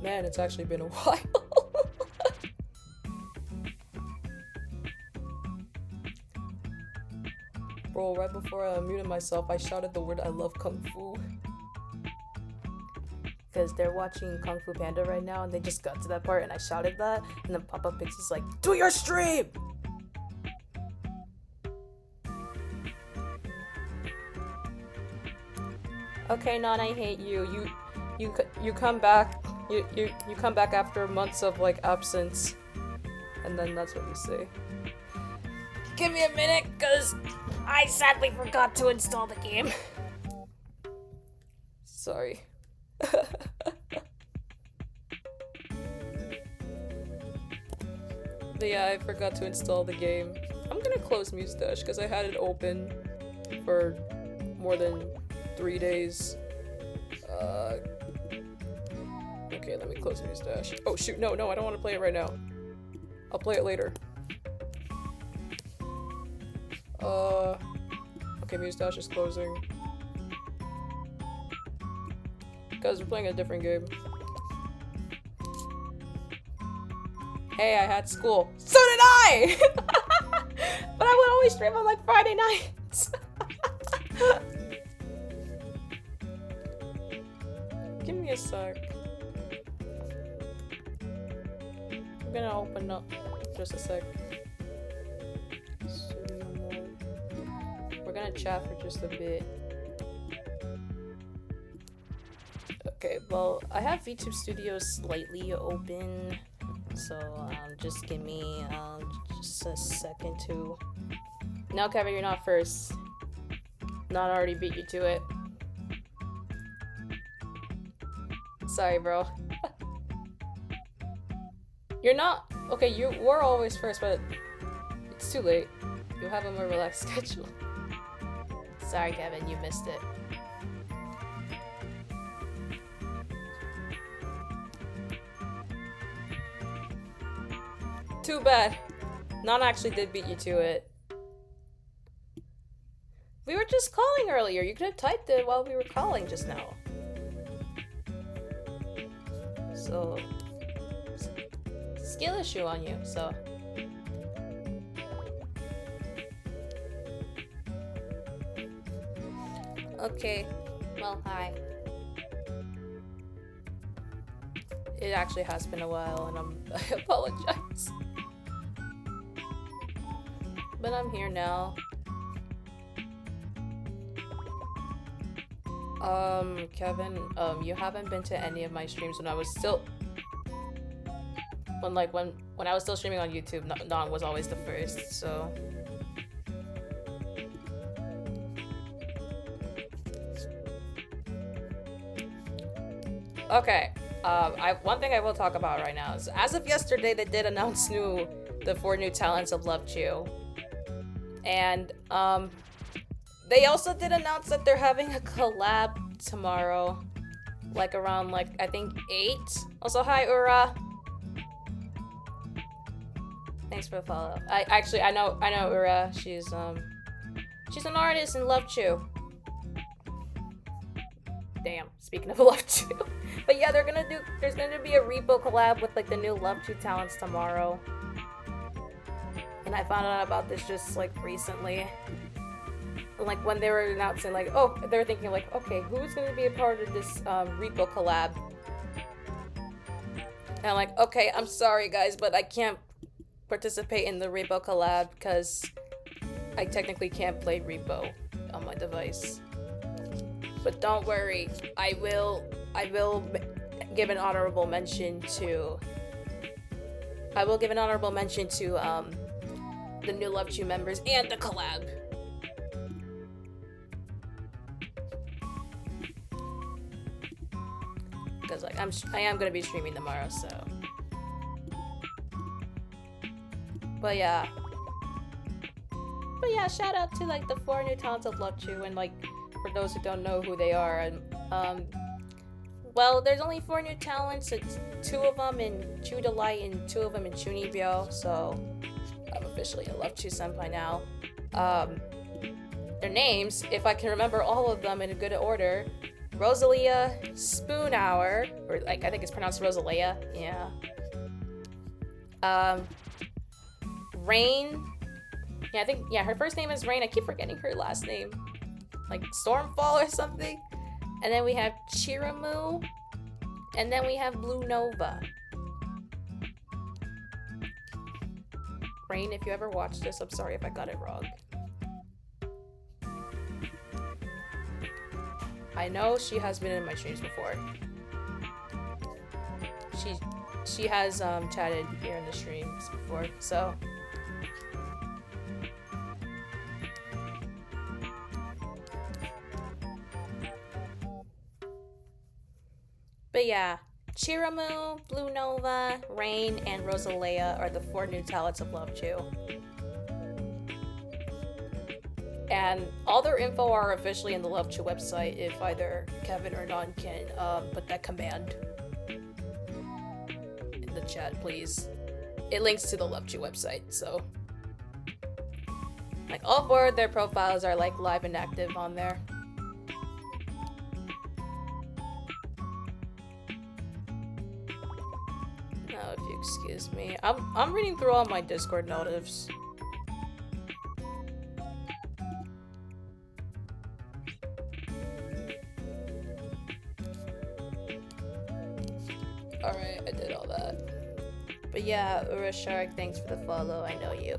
Man, it's actually been a while. Bro, right before I unmuted myself, I shouted the word I love Kung Fu. Because they're watching Kung Fu Panda right now, and they just got to that part, and I shouted that, and then Papa Pixie's like, "Do your stream!" Okay, Non, I hate you. You come back. You come back after months of like absence, and then that's what you say. Give me a minute, cause I sadly forgot to install the game. Sorry. But yeah, I forgot to install the game. I'm gonna close Mustache because I had it open for more than 3 days. Okay, let me close Mustache. Oh shoot, no, I don't want to play it right now. I'll play it later. Okay, Mustache is closing. Guys, we're playing a different game. Hey, I had school. So did I! But I would always stream on like Friday nights. Give me a sec. I'm gonna open up just a sec. Studio mode. We're gonna chat for just a bit. Okay, well, I have VTube Studio slightly open, so just give me just a second to. No, Kevin, you're not first. Not already beat you to it. Sorry, bro. You're not. Okay, you were always first, but it's too late. You'll have a more relaxed schedule. Sorry, Kevin, you missed it. Too bad. Non actually did beat you to it. We were just calling earlier. You could have typed it while we were calling just now. So, skill issue on you, so. Okay, well, hi. It actually has been a while, and I apologize. But I'm here now. Kevin, you haven't been to any of my streams when I was still... When I was still streaming on YouTube, Don was always the first, so... Okay, one thing I will talk about right now is, as of yesterday, they did announce the 4 new talents of Love-Chu. And, they also did announce that they're having a collab tomorrow. Like, around, I think 8? Also, hi, Ura! Thanks for the follow. I know Ura. She's an artist in Love-Chu. Damn, speaking of Love-Chu. But yeah, there's gonna be a repo collab with the new Love-Chu talents tomorrow. And I found out about this just recently. When they were announcing they were thinking okay, who's gonna be a part of this repo collab? And I'm like, okay, I'm sorry guys, but I can't participate in the repo collab because I technically can't play repo on my device. But don't worry, I will give an honorable mention to the new Love-Chu members and the collab. Because I am gonna be streaming tomorrow, so. But yeah, shout out to the 4 new talents of Love-Chu, and for those who don't know who they are, and well, there's only 4 new talents. It's 2 of them in Chu Delight and 2 of them in Chunibyo, so I'm officially a Love-Chu senpai now. Their names, if I can remember all of them in a good order, Rosalia Spoon Hour, or like I think it's pronounced Rosalia. Yeah. Rain. Yeah, I think her first name is Rain. I keep forgetting her last name, like Stormfall or something. And then we have Chiramu, and then we have Blue Nova. Rain, if you ever watched this, I'm sorry if I got it wrong. I know she has been in my streams before. She has chatted here in the streams before, so. But yeah, Chiramu, Blue Nova, Rain, and Rosalia are the 4 new talents of Love-Chu. And all their info are officially in the Love-Chu website if either Kevin or Non can put that command in the chat, please. It links to the Love-Chu website, so. Like, all 4 of their profiles are like live and active on there. Oh, if you excuse me. I'm reading through all my Discord notifs. Alright, I did all that. But yeah, Ura Shark, thanks for the follow. I know you.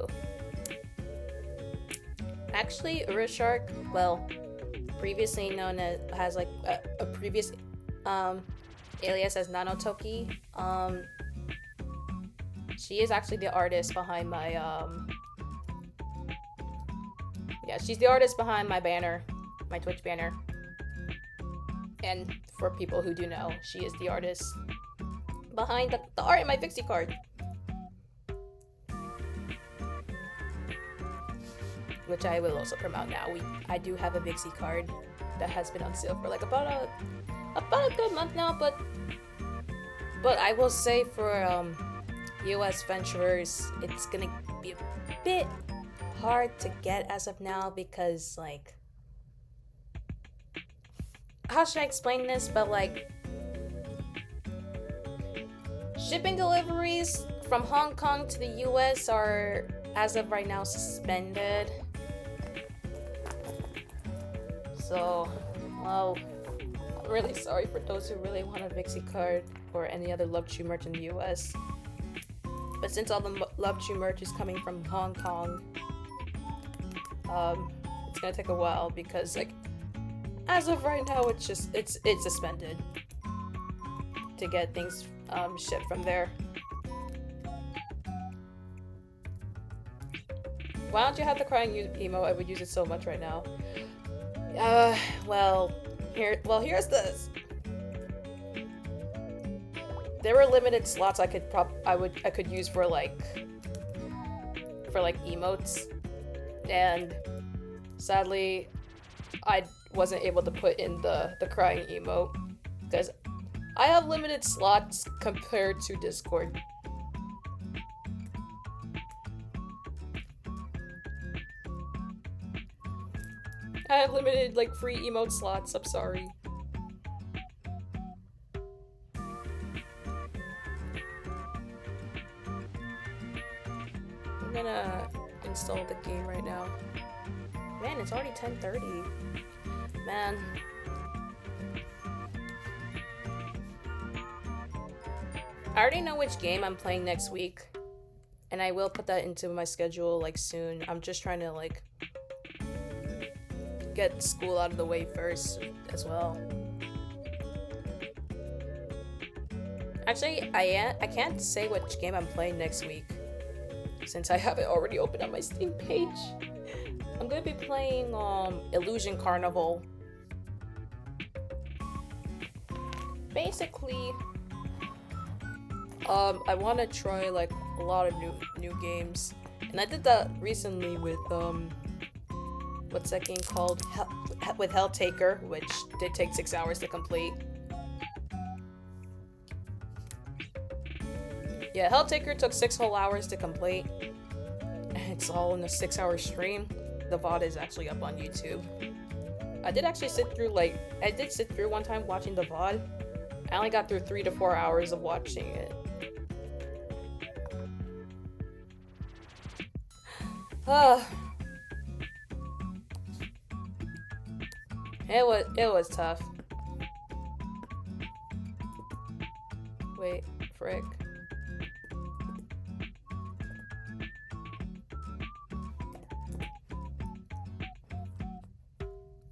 Actually, Ura Shark, well, previously known as like a previous alias as Nanotoki. She is actually the artist behind my yeah, she's the artist behind my banner, my Twitch banner. And for people who do know, she is the artist behind the art in my VIXIE card. Which I will also promote now. I do have a VIXIE card that has been on sale for like about a good month now, but I will say for US venturers, it's gonna be a bit hard to get as of now because, like, how should I explain this? But like, shipping deliveries from Hong Kong to the US are, as of right now, suspended. So, well, I'm really sorry for those who really want a VIXIE card or any other Love-Chu merch in the US. But since all the Love-Chu merch is coming from Hong Kong, it's gonna take a while because, like, as of right now, it's suspended to get things shipped from there. Why don't you have the crying emo? I would use it so much right now. Well, here's this. There were limited slots I could use for like emotes, and sadly, I wasn't able to put in the crying emote because I have limited slots compared to Discord. I have limited, like, free emote slots, I'm sorry. I'm gonna install the game right now. Man, it's already 10:30. Man. I already know which game I'm playing next week, and I will put that into my schedule, like, soon. I'm just trying to, like, get school out of the way first as well. Actually, I can't say which game I'm playing next week since I have it already open on my Steam page. I'm gonna be playing Illusion Carnival. Basically, I want to try like a lot of new games, and I did that recently with what's that game called? With Helltaker, which did take 6 hours to complete. Yeah, Helltaker took 6 whole hours to complete. It's all in a 6-hour stream. The VOD is actually up on YouTube. I did actually sit through, like, I did sit through one time watching the VOD. I only got through 3 to 4 hours of watching it. It was tough. Wait, frick.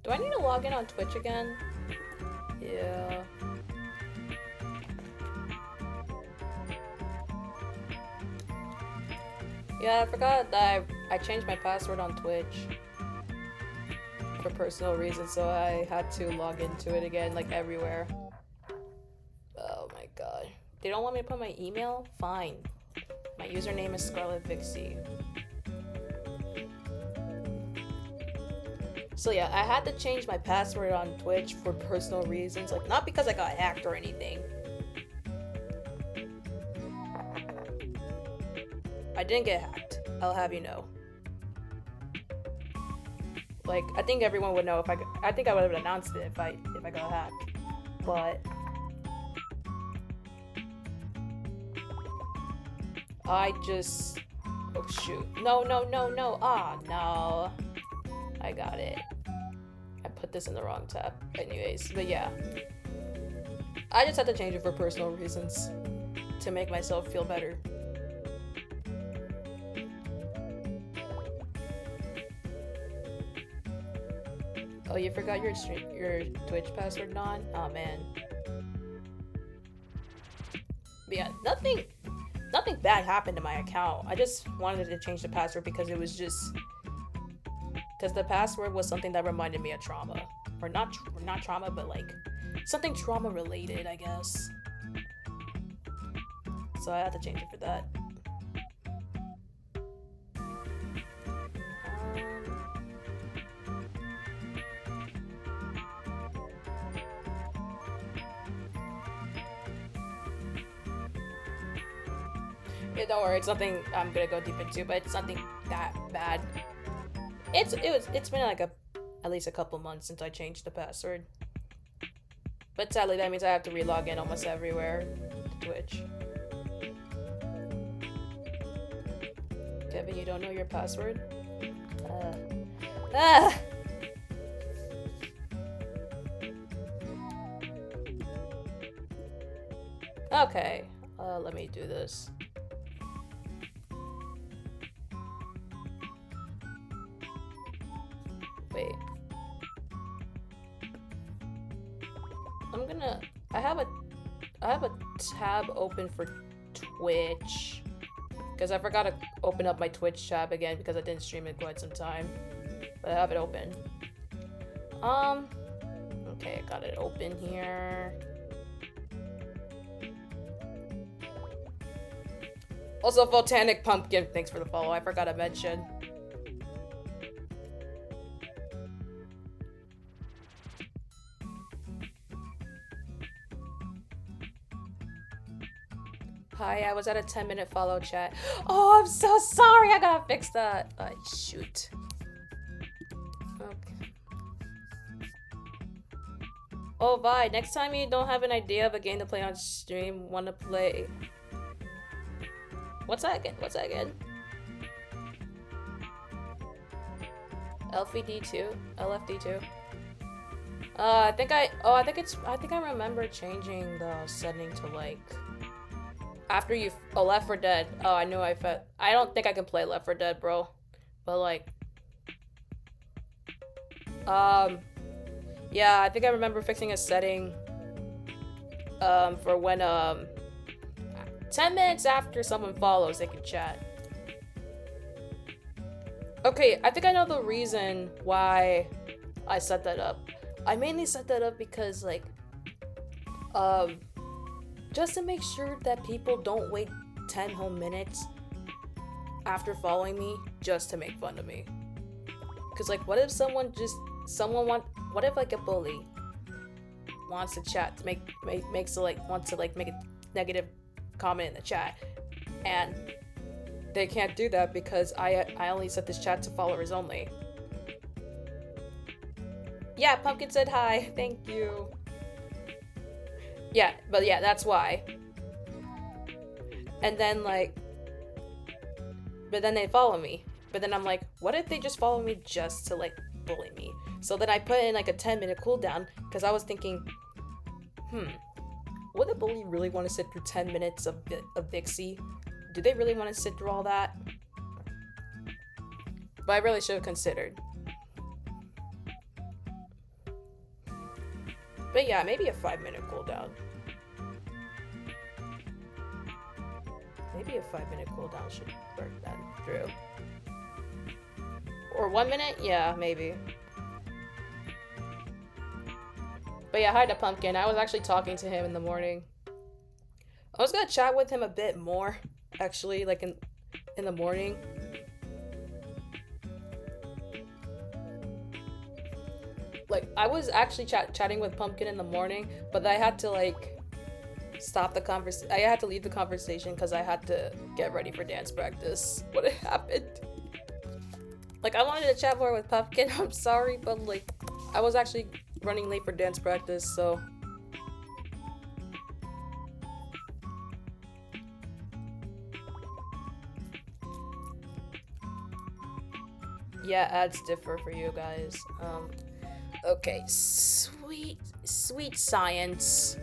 Do I need to log in on Twitch again? Yeah. Yeah, I forgot that I changed my password on Twitch for personal reasons, so I had to log into it again, like everywhere. Oh my god. They don't want me to put my email? Fine. My username is Scarlet VIXIE. So yeah, I had to change my password on Twitch for personal reasons, like not because I got hacked or anything. I didn't get hacked, I'll have you know. Like, I think everyone would know if I think I would have announced it if I got hacked. But I just, oh shoot. No. Ah, no. I got it. I put this in the wrong tab. Anyways, but yeah. I just had to change it for personal reasons to make myself feel better. Oh, you forgot your Twitch password, Non? Oh man. But yeah, nothing bad happened to my account. I just wanted to change the password because it was just because the password was something that reminded me of trauma, or not trauma, but like something trauma related, I guess. So I had to change it for that. Yeah, don't worry, it's nothing I'm gonna go deep into, but it's nothing that bad. It's been like at least a couple months since I changed the password. But sadly, that means I have to re-log in almost everywhere to Twitch. Kevin, you don't know your password? Okay, let me do this. Wait. I have a tab open for Twitch because I forgot to open up my Twitch tab again because I didn't stream in quite some time. But I have it open. Okay, I got it open here. Also, Volcanic Pumpkin, thanks for the follow. I forgot to mention. Hi, I was at a 10-minute follow chat. Oh, I'm so sorry. I gotta fix that. Shoot. Okay. Oh, Vi, next time you don't have an idea of a game to play on stream, wanna play... What's that again? LFD2? LFD2? I think I remember changing the setting to like... After you... Oh, Left 4 Dead. Oh, I knew I don't think I can play Left 4 Dead, bro. But, like... Yeah, I think I remember fixing a setting... For when, 10 minutes after someone follows, they can chat. Okay, I think I know the reason why I set that up. I mainly set that up because, like... just to make sure that people don't wait 10 whole minutes after following me just to make fun of me. Cause like, what if what if like a bully wants to chat to wants to make a negative comment in the chat, and they can't do that because I only set this chat to followers only. Yeah, Pumpkin said hi. Thank you. Yeah, but yeah, that's why. And then like, but then they follow me. But then I'm like, what if they just follow me just to like bully me? So then I put in like a 10-minute cooldown because I was thinking, would the bully really want to sit through 10 minutes of VIXIE? Do they really want to sit through all that? But I really should have considered. But yeah, maybe a 5-minute cooldown. Maybe a 5-minute cooldown should work that through. Or 1 minute? Yeah, maybe. But yeah, hi to Pumpkin. I was actually talking to him in the morning. I was gonna chat with him a bit more, actually, like in the morning. Like, I was actually chatting with Pumpkin in the morning, but I had to like stop the conversation. I had to leave the conversation because I had to get ready for dance practice. What happened? Like, I wanted to chat more with Pumpkin. I'm sorry, but like, I was actually running late for dance practice, so. Yeah, ads differ for you guys. Okay, sweet science.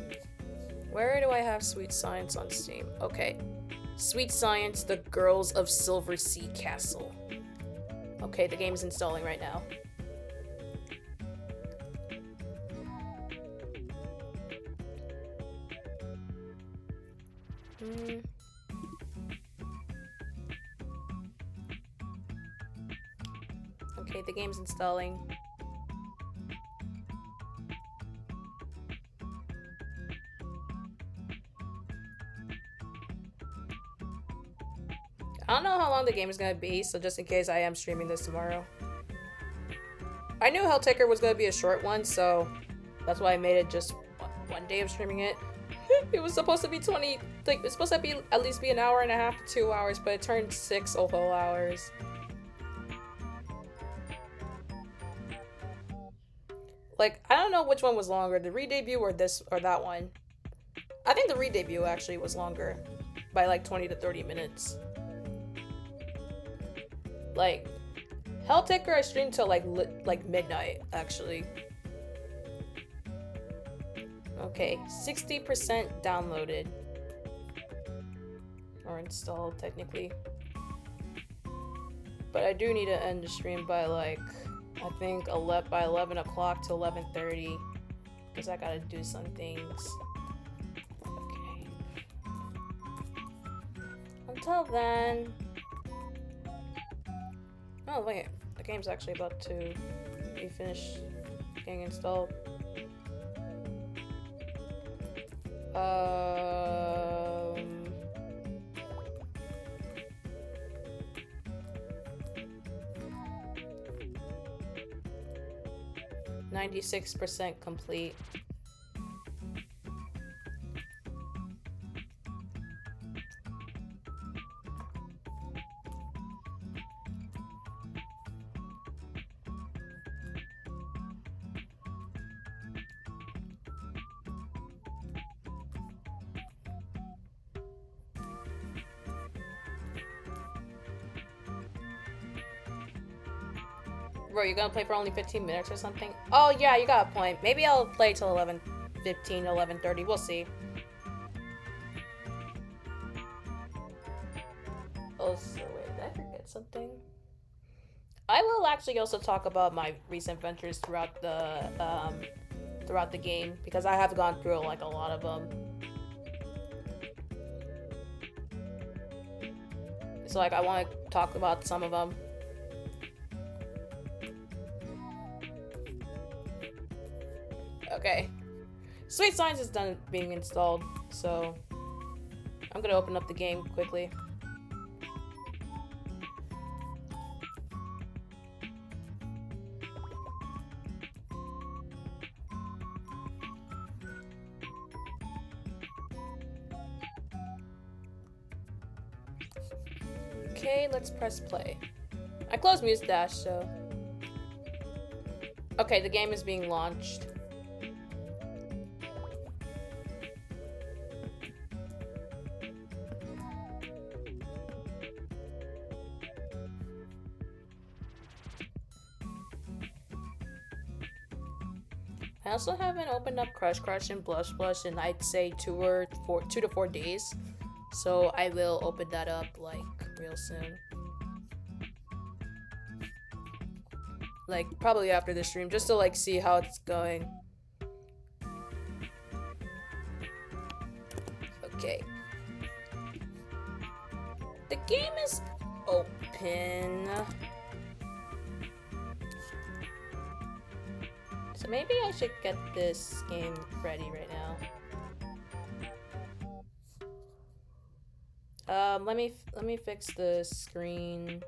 Where do I have Sweet Science on Steam? Okay. Sweet Science, The Girls of Silver Sea Castle. Okay, the game's installing right now. Okay, the game's installing. I don't know how long the game is gonna be, so just in case I am streaming this tomorrow. I knew Helltaker was gonna be a short one, so that's why I made it just one day of streaming it. It was supposed to be 20, like, it's supposed to be at least be an hour and a half to 2 hours, but it turned 6 whole hours. Like, I don't know which one was longer, the re-debut or this or that one. I think the re-debut actually was longer by like 20 to 30 minutes. Like, Helltaker I streamed till like midnight actually. Okay, 60% downloaded or installed technically. But I do need to end the stream by like, I think by 11 o'clock to 11:30 because I gotta do some things. Okay. Until then. Oh wait, the game's actually about to be finished getting installed. 96% complete. Bro, you gonna play for only 15 minutes or something? Oh yeah, you got a point. Maybe I'll play till 11:15, 11:30. We'll see. Also, wait, did I forget something? I will actually also talk about my recent ventures throughout the game because I have gone through like a lot of them. So like I want to talk about some of them. Okay. Sweet Science is done being installed, so I'm gonna open up the game quickly. Okay, let's press play. I closed Muse Dash, so... Okay, the game is being launched. I also haven't opened up Crush Crush and Blush Blush in I'd say 2 to 4 days. So I will open that up like real soon. Like probably after the stream, just to like see how it's going. Okay. The game is open. So maybe I should get this game ready right now. Let me fix the screen.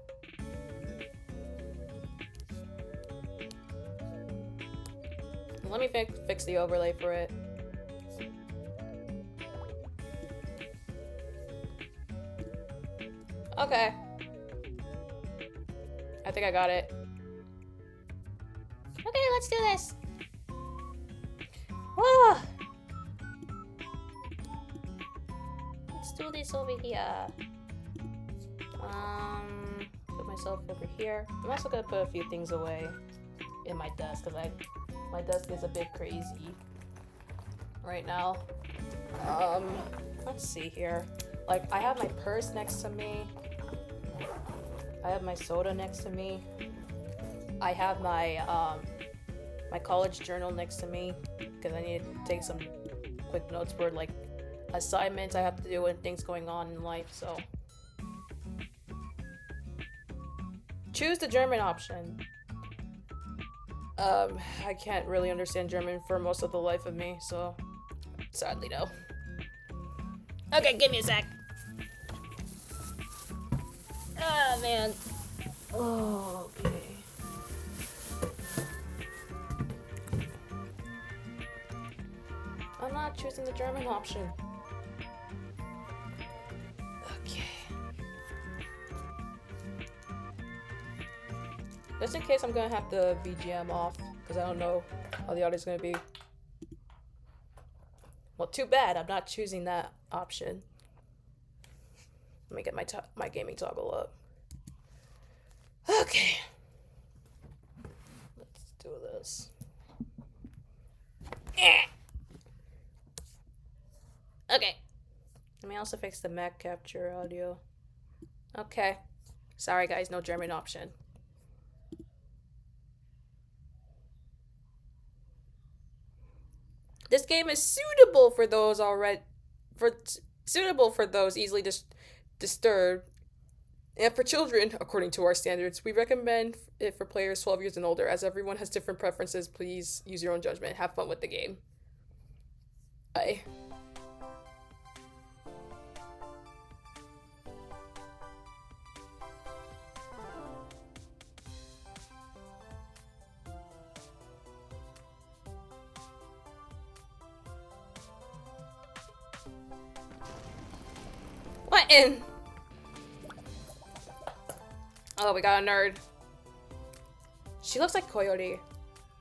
Let me fix the overlay for it. Okay. I think I got it. Okay, let's do this. Whoa. Let's do this over here. Put myself over here. I'm also gonna put a few things away in my desk because my desk is a bit crazy right now. Let's see here. Like I have my purse next to me. I have my soda next to me. I have my my college journal next to me because I need to take some quick notes for like assignments I have to do and things going on in life. So choose the German option. I can't really understand German for most of the life of me, so sadly no. Okay, give me a sec. Ah, man. Oh, okay. I'm not choosing the German option. Okay. Just in case I'm gonna have the BGM off, because I don't know how the audio's gonna be. Well, too bad. I'm not choosing that option. Let me get my gaming toggle up. Okay. Let's do this. Okay. Let me also fix the Mac capture audio. Okay. Sorry guys, no German option. This game is suitable for those easily disturbed. And for children, according to our standards, we recommend it for players 12 years and older. As everyone has different preferences, please use your own judgment. Have fun with the game. Bye. What in? Oh, we got a nerd. She looks like Coyote.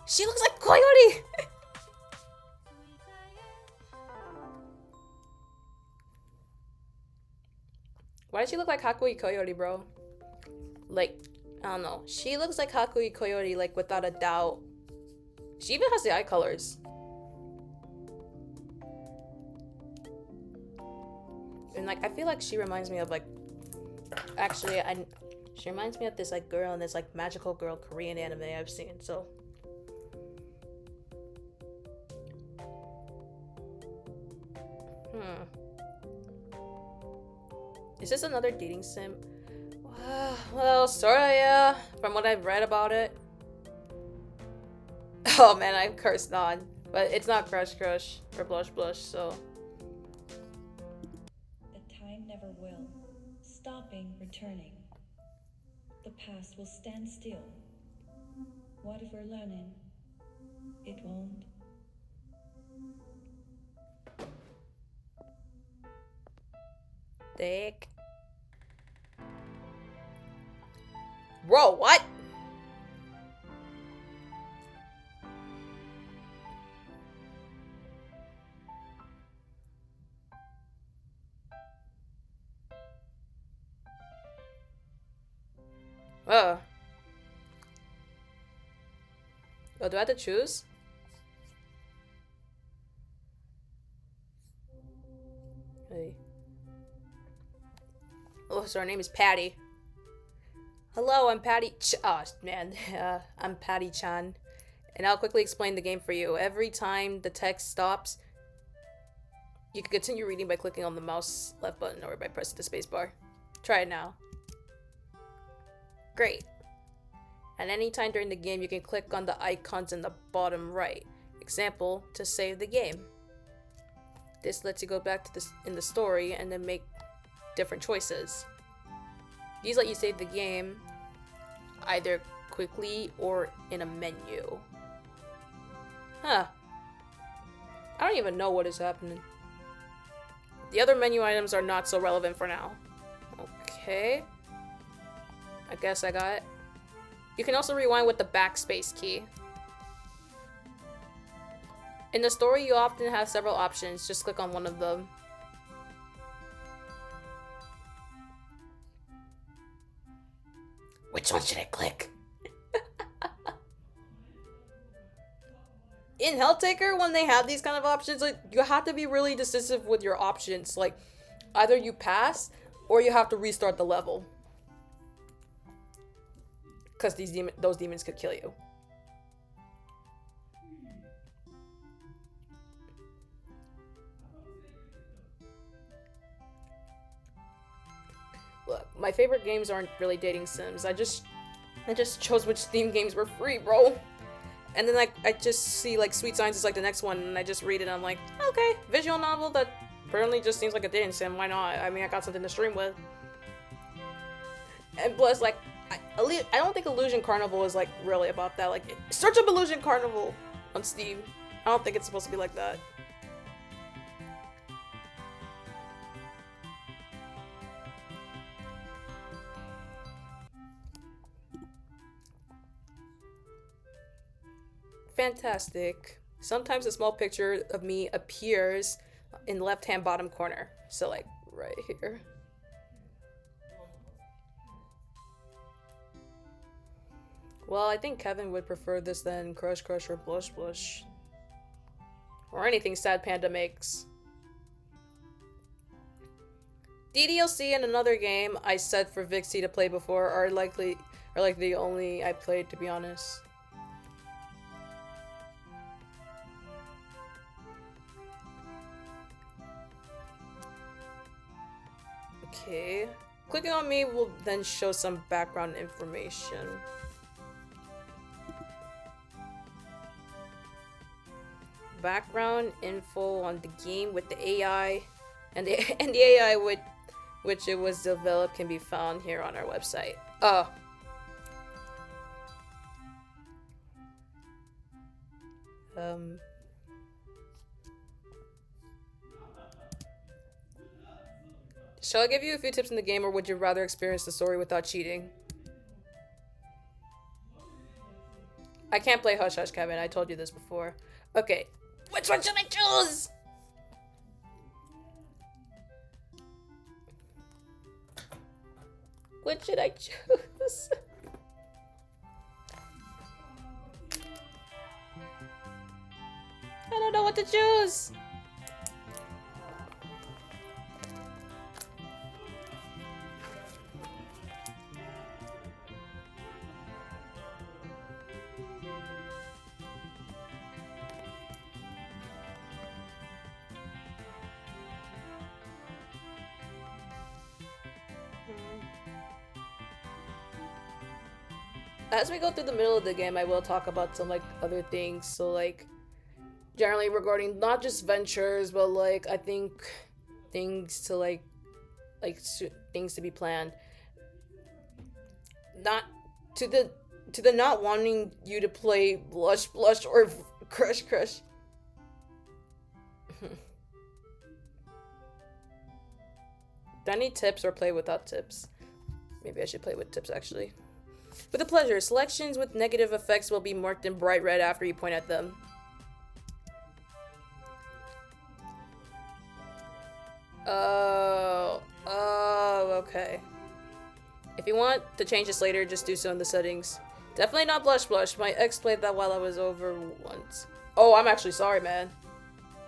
She looks like Coyote! Why does she look like Hakui Coyote, bro? Like, I don't know. She looks like Hakui Coyote, like, without a doubt. She even has the eye colors. And, like, I feel like she reminds me of, like... Actually, she reminds me of this, like, girl in this, like, magical girl Korean anime I've seen, so... Is this another dating sim? Well, sorta, yeah. From what I've read about it. Oh man, I cursed on. But it's not Crush Crush or Blush Blush, so... The time never will. Stopping, returning. The past will stand still. What if we're learning? It won't. Dick. Bro, what? Oh. Oh, do I have to choose? Hey. Oh, so her name is Patty. Hello, I'm Patty. Oh, man. I'm Patty Chan. And I'll quickly explain the game for you. Every time the text stops, you can continue reading by clicking on the mouse left button or by pressing the spacebar. Try it now. Great. At any time during the game, you can click on the icons in the bottom right. Example, to save the game. This lets you go back to this in the story and then make different choices. These let you save the game either quickly or in a menu. Huh. I don't even know what is happening. The other menu items are not so relevant for now. Okay. I guess I got it. You can also rewind with the backspace key. In the story, you often have several options. Just click on one of them. Which one should I click? In Helltaker, when they have these kind of options, like, you have to be really decisive with your options. Like, either you pass or you have to restart the level. Because those demons could kill you. Look, my favorite games aren't really dating sims. I just chose which Steam games were free, bro. And then I just see like Sweet Science is like the next one, and I just read it. And I'm like, okay, visual novel that apparently just seems like a dating sim. Why not? I mean, I got something to stream with. And plus, like, I don't think Illusion Carnival is like really about that. Like, search up Illusion Carnival on Steam. I don't think it's supposed to be like that. Fantastic. Sometimes a small picture of me appears in the left-hand bottom corner. So, like, right here. Well, I think Kevin would prefer this than Crush Crush or Blush Blush. Or anything Sad Panda makes. DDLC and another game I set for VIXIE to play before are like the only I played, to be honest. Okay. Clicking on me will then show some background information. Background info on the game with the AI, and the AI with which it was developed can be found here on our website. Oh. Shall I give you a few tips in the game, or would you rather experience the story without cheating? I can't play Hush Hush, Kevin. I told you this before. Okay. Which one should I choose? Which should I choose? I don't know what to choose. As we go through the middle of the game, I will talk about some like other things. So like generally regarding not just ventures, but like I think things to things to be planned. Not to the not wanting you to play Blush Blush or Crush Crush. Do I need tips or play without tips? Maybe I should play with tips actually. With a pleasure, selections with negative effects will be marked in bright red after you point at them. Oh, okay. If you want to change this later, just do so in the settings. Definitely not Blush Blush. My ex played that while I was over once. Oh, I'm actually sorry, man.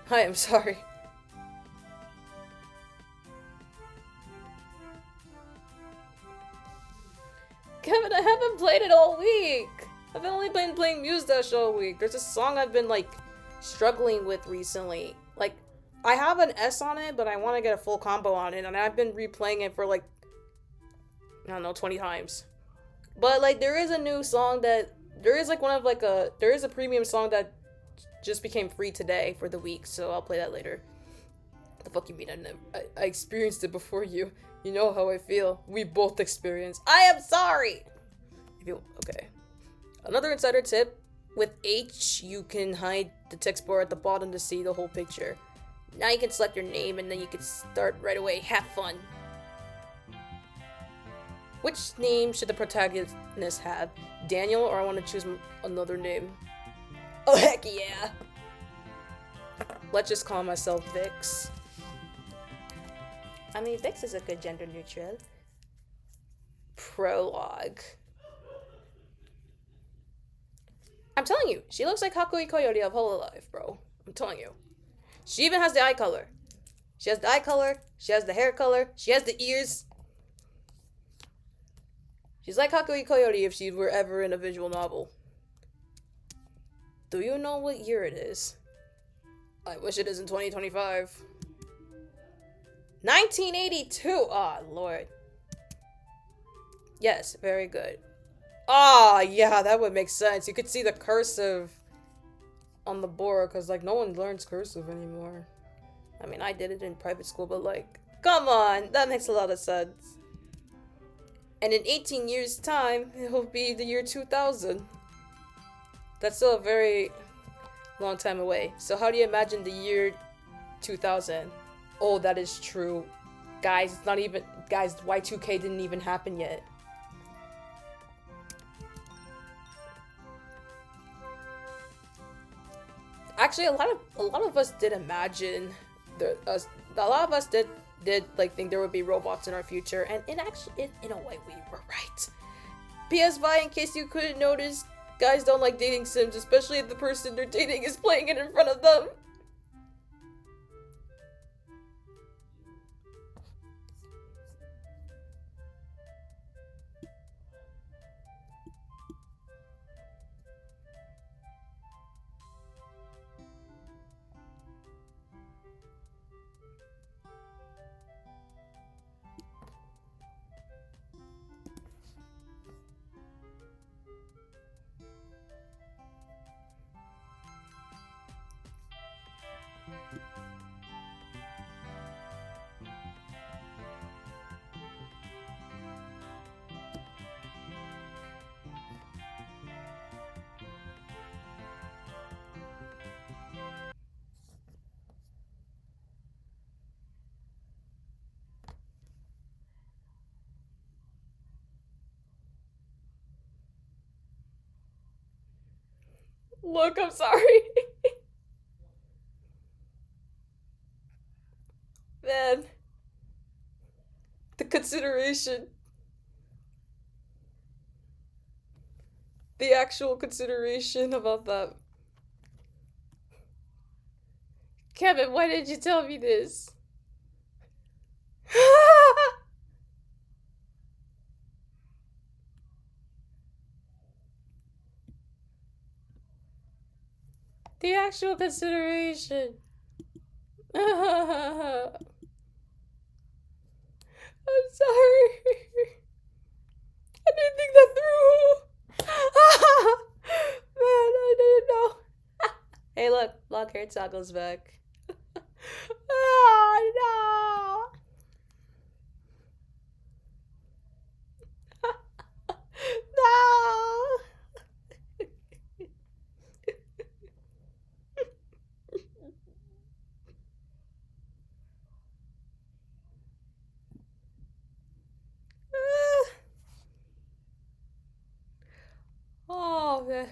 I am sorry. Kevin, I haven't played it all week. I've only been playing Muse Dash all week. There's a song I've been, like, struggling with recently. Like, I have an S on it, but I want to get a full combo on it, and I've been replaying it for, like, I don't know, 20 times. But, like, there is a new song that, there is, like, there is a premium song that just became free today for the week, so I'll play that later. The fuck you mean? I experienced it before you. You know how I feel. We both experienced. I am sorry! Okay. Another insider tip. With H, you can hide the text bar at the bottom to see the whole picture. Now you can select your name and then you can start right away. Have fun. Which name should the protagonist have? Daniel, or I want to choose another name? Oh, heck yeah! Let's just call myself Vix. I mean, Vix is a good gender neutral. Prologue. I'm telling you, she looks like Hakui Coyote of Hololive, bro. I'm telling you. She even has the eye color. She has the eye color. She has the hair color. She has the ears. She's like Hakui Coyote if she were ever in a visual novel. Do you know what year it is? I wish it is in 2025. 1982! Ah, oh, Lord. Yes, very good. Ah, yeah, that would make sense. You could see the cursive on the board, because, like, no one learns cursive anymore. I mean, I did it in private school, but, like, come on! That makes a lot of sense. And in 18 years' time, it'll be the year 2000. That's still a very long time away. So how do you imagine the year 2000? Oh, that is true. Guys, it's not even... Guys, Y2K didn't even happen yet. Actually, a lot of us did imagine... a lot of us did like think there would be robots in our future, and in a way we were right. PS5, in case you couldn't notice, guys don't like dating sims, especially if the person they're dating is playing it in front of them. Look, I'm sorry. Man. The consideration. The actual consideration about that. Kevin, why did you tell me this? The actual consideration. I'm sorry. I didn't think that through. Man, I didn't know. Hey, look, Block Hair Toggle's back. Oh, no. No. Oh, man.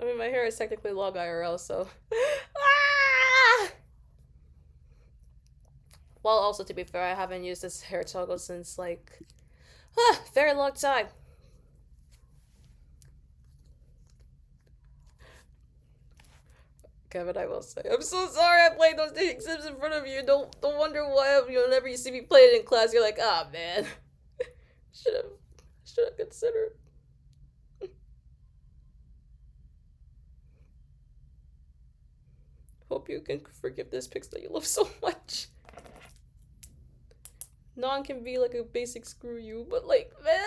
I mean, my hair is technically long IRL, so. Ah! Well, also to be fair, I haven't used this hair toggle since like very long time. Kevin, I will say, I'm so sorry I played those dating sims in front of you. Don't wonder why whenever you see me play it in class, you're like, ah, man, should have considered. Hope you can forgive this pix that you love so much. Non can be like a basic screw you, but like, man.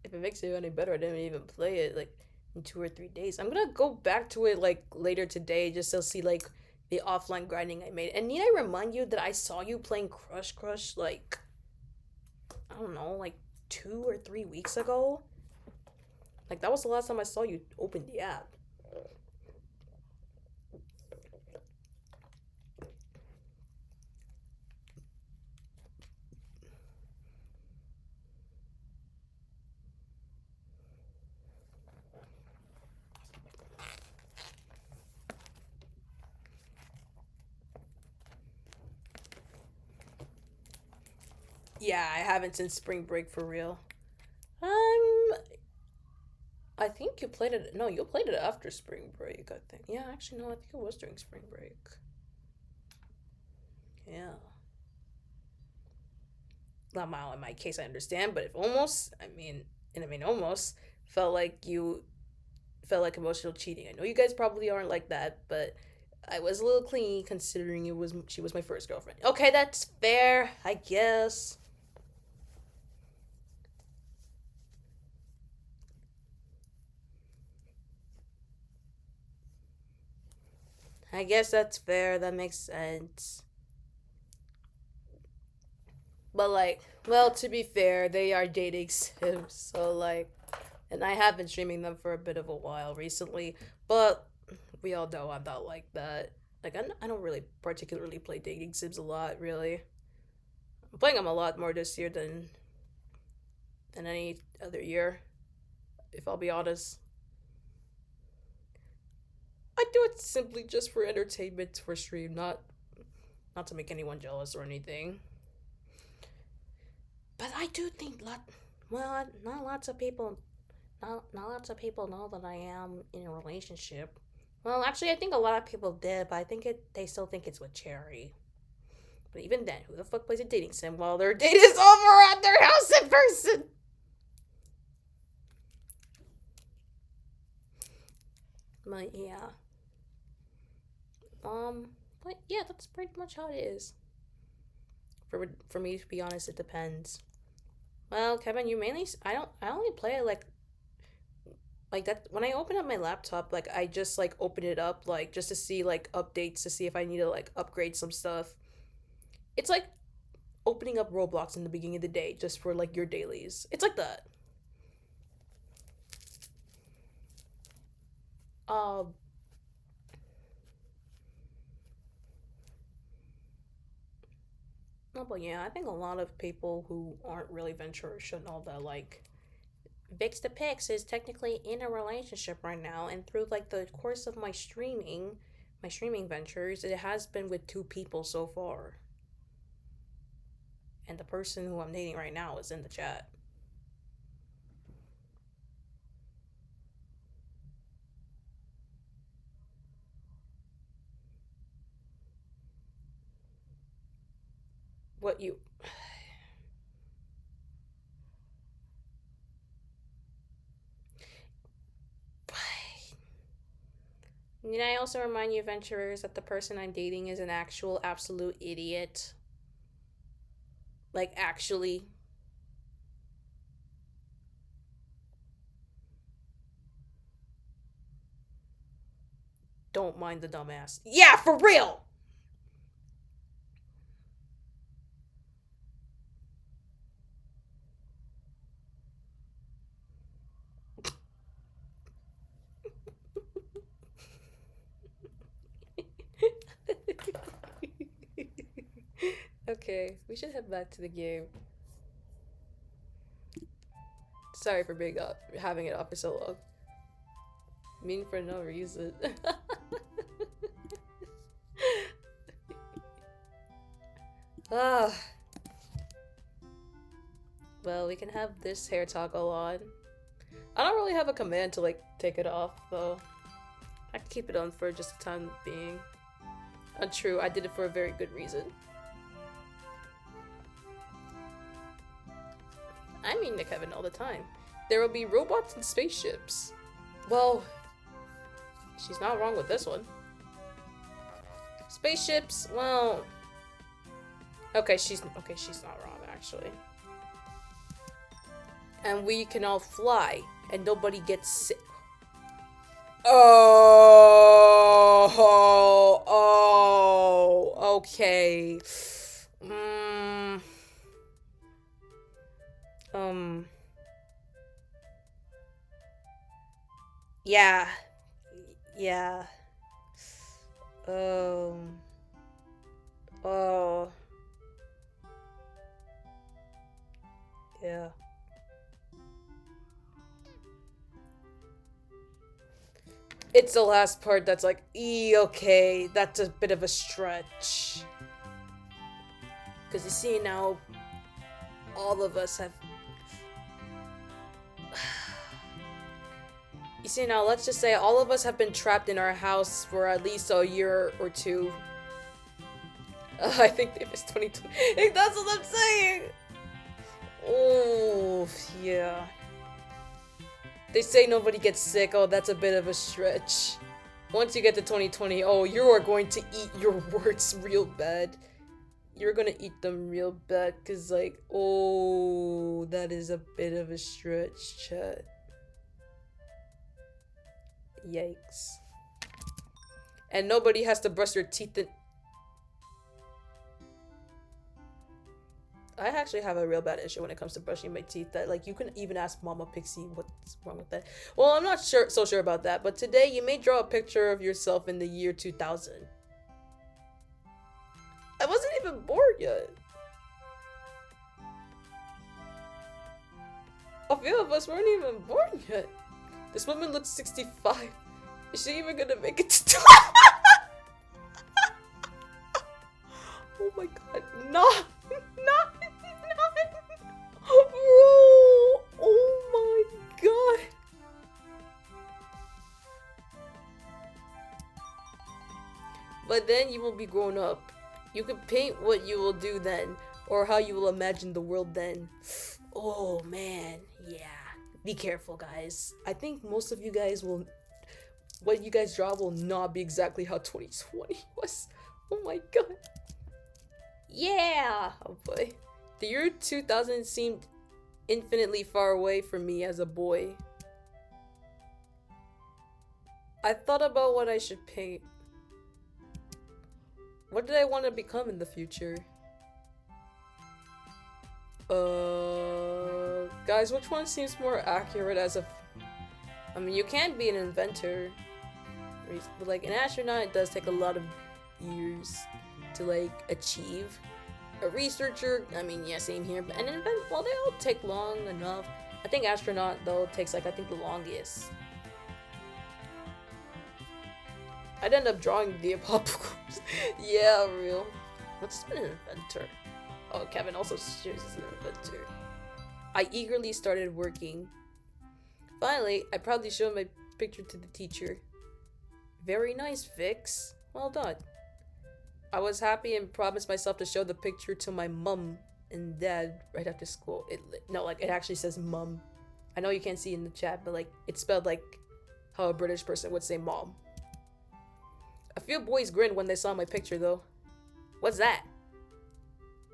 If it makes it any better, I didn't even play it like in 2 or 3 days. I'm gonna go back to it like later today just to see like the offline grinding I made. And need I remind you that I saw you playing Crush Crush like I don't know, like 2 or 3 weeks ago? Like that was the last time I saw you open the app. Yeah, I haven't since spring break for real. I think you played it. No, you played it after spring break. I think. Yeah, actually, no. I think it was during spring break. Yeah. Not my in my case, I understand, but if almost, almost felt like you felt like emotional cheating. I know you guys probably aren't like that, but I was a little clingy considering she was my first girlfriend. Okay, that's fair, I guess. I guess that's fair. That makes sense. But like, well, to be fair, they are dating sims, so like, and I have been streaming them for a bit of a while recently, but we all know I'm not like that. Like, I don't really particularly play dating sims a lot, really. I'm playing them a lot more this year than any other year, if I'll be honest. I do it simply just for entertainment for stream, not to make anyone jealous or anything. But I do think not lots of people not lots of people know that I am in a relationship. Well, actually, I think a lot of people did, but I think they still think it's with Cherry. But even then, who the fuck plays a dating sim while their date is over at their house in person? But yeah. But yeah, that's pretty much how it is. For me to be honest, it depends. Well, Kevin, you mainly I only play it like that when I open up my laptop, like I just like open it up like just to see like updates to see if I need to like upgrade some stuff. It's like opening up Roblox in the beginning of the day just for like your dailies. It's like that. Um no, but yeah, I think a lot of people who aren't really venturers should know that like Vix the Pix is technically in a relationship right now, and through like the course of my streaming ventures, it has been with 2 people so far. And the person who I'm dating right now is in the chat. What you Need I also remind you, adventurers, that the person I'm dating is an actual absolute idiot? Like, actually. Don't mind the dumbass. Yeah, for real! Okay, we should head back to the game. Sorry for being up, having it up for so long. Mean for no reason. Ah. Well, we can have this hair toggle on. I don't really have a command to like take it off though. I can keep it on for just the time being. Untrue, I did it for a very good reason. I mean to Kevin all the time. There will be robots and spaceships. Well, she's not wrong with this one. Spaceships, well... Okay, she's not wrong actually. And we can all fly, and nobody gets sick. Oh, okay. Yeah. Yeah. Oh. Yeah. It's the last part that's like, okay, that's a bit of a stretch. Because you see now, all of us have... You see now, let's just say all of us have been trapped in our house for at least a year or two. I think they missed 2020. That's what I'm saying! Oh, yeah. They say nobody gets sick. Oh, that's a bit of a stretch. Once you get to 2020, oh, you are going to eat your words real bad. You're gonna eat them real bad, cause like, oh, that is a bit of a stretch, chat. Yikes. And nobody has to brush their teeth in... I actually have a real bad issue when it comes to brushing my teeth. That like you can even ask Mama Pixie what's wrong with that. Well, I'm not so sure about that. But today you may draw a picture of yourself in the year 2000. I wasn't even born yet. A few of us weren't even born yet. This woman looks 65. Is she even gonna make it to... Oh my god, no! Oh my god. But then you will be grown up. You can paint what you will do then, or how you will imagine the world then. Oh man, yeah. Be careful, guys. I think most of you guys will... What you guys draw will not be exactly how 2020 was. Oh my god. Yeah! Oh boy. The year 2000 seemed infinitely far away from me as a boy. I thought about what I should paint. What did I want to become in the future? Guys, which one seems more accurate as a... I mean, you can be an inventor. But like, an astronaut, it does take a lot of years to like achieve. A researcher, I mean, yeah, same here. But an invent, well, they all take long enough. I think astronaut though takes like I think the longest. I'd end up drawing the Apollo. Yeah, real. What's an inventor? Oh, Kevin also shares as an inventor. I eagerly started working. Finally, I proudly showed my picture to the teacher. Very nice, Vix. Well done. I was happy and promised myself to show the picture to my mum and dad right after school. It actually says mum. I know you can't see in the chat, but like it's spelled like how a British person would say mom. A few boys grinned when they saw my picture though. What's that?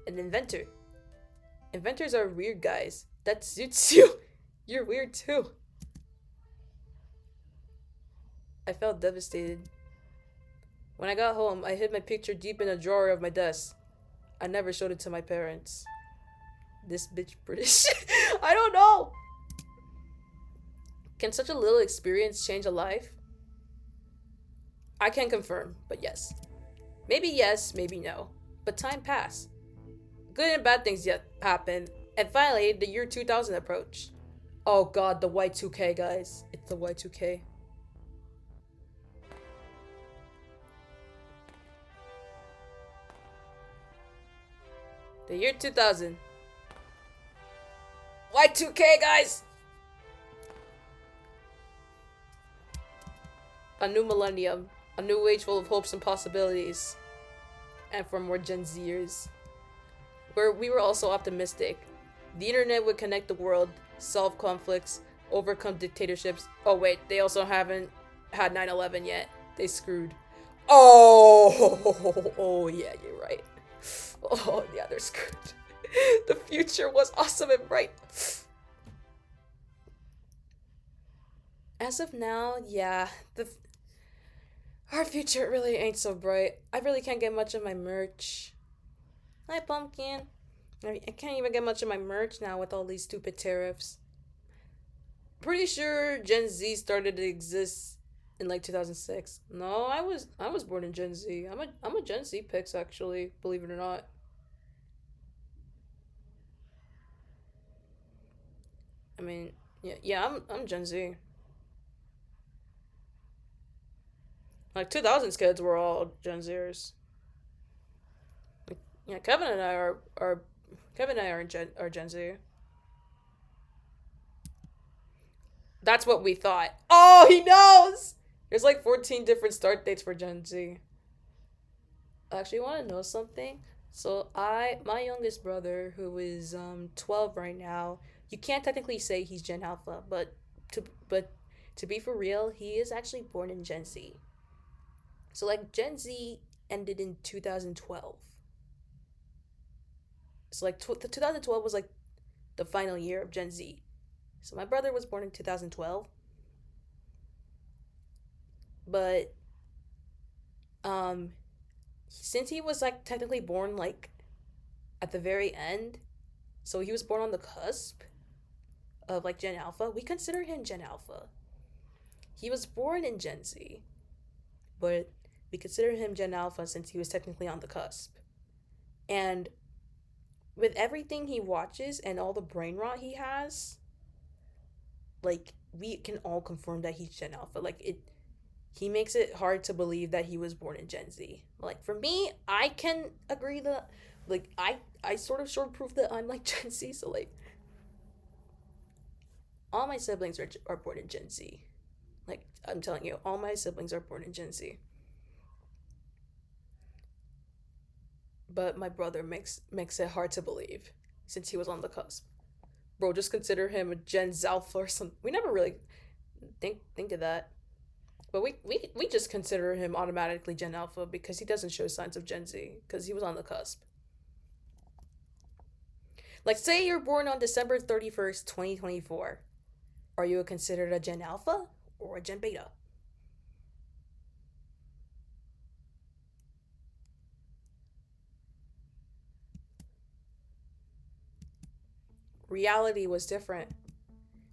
An inventor. Inventors are weird guys. That suits you. You're weird too. I felt devastated. When I got home, I hid my picture deep in a drawer of my desk. I never showed it to my parents. This bitch British. I don't know. Can such a little experience change a life? I can't confirm, but yes. Maybe yes, maybe no. But time passed. good and bad things yet happened. And finally, the year 2000 approached. Oh god, the Y2K, guys. It's the Y2K. The year 2000. Y2K, guys! A new millennium. A new age full of hopes and possibilities. And for more Gen Zers. Where we were also optimistic. The internet would connect the world, solve conflicts, overcome dictatorships. Oh wait, they also haven't had 9/11 yet. They screwed. Oh, oh yeah, you're right. Oh yeah, they're screwed. The future was awesome and bright. As of now, yeah, our future really ain't so bright. I really can't get much of my merch. Hi, Pumpkin. I can't even get much of my merch now with all these stupid tariffs. Pretty sure Gen Z started to exist in like 2006. No, I was born in Gen Z. I'm a Gen Z pix actually, believe it or not. I mean, yeah, I'm Gen Z. Like 2000s kids were all Gen Zers. Like, yeah, Kevin and I are Gen Z. That's what we thought. Oh, he knows. There's like 14 different start dates for Gen Z. Actually, you want to know something? So my youngest brother, who is 12 right now, you can't technically say he's Gen Alpha, to but to be for real, he is actually born in Gen Z. So like Gen Z ended in 2012. So like 2012 was like the final year of Gen Z. So my brother was born in 2012, but um since he was like technically born like at the very end, so he was born on the cusp of like Gen Alpha, we consider him Gen Alpha. He was born in Gen Z, but we consider him Gen Alpha since he was technically on the cusp. And with everything he watches and all the brain rot he has, like we can all confirm that he's Gen Alpha. Like he makes it hard to believe that he was born in Gen Z. Like for me, I can agree that like I sort of short proof that I'm like Gen Z, so like all my siblings are born in Gen Z. Like I'm telling you, all my siblings are born in Gen Z. But my brother makes it hard to believe since he was on the cusp. Bro, just consider him a Gen Alpha or something. We never really think of that. But we just consider him automatically Gen Alpha because he doesn't show signs of Gen Z because he was on the cusp. Like, say you're born on December 31st, 2024. Are you considered a Gen Alpha or a Gen Beta? Reality was different.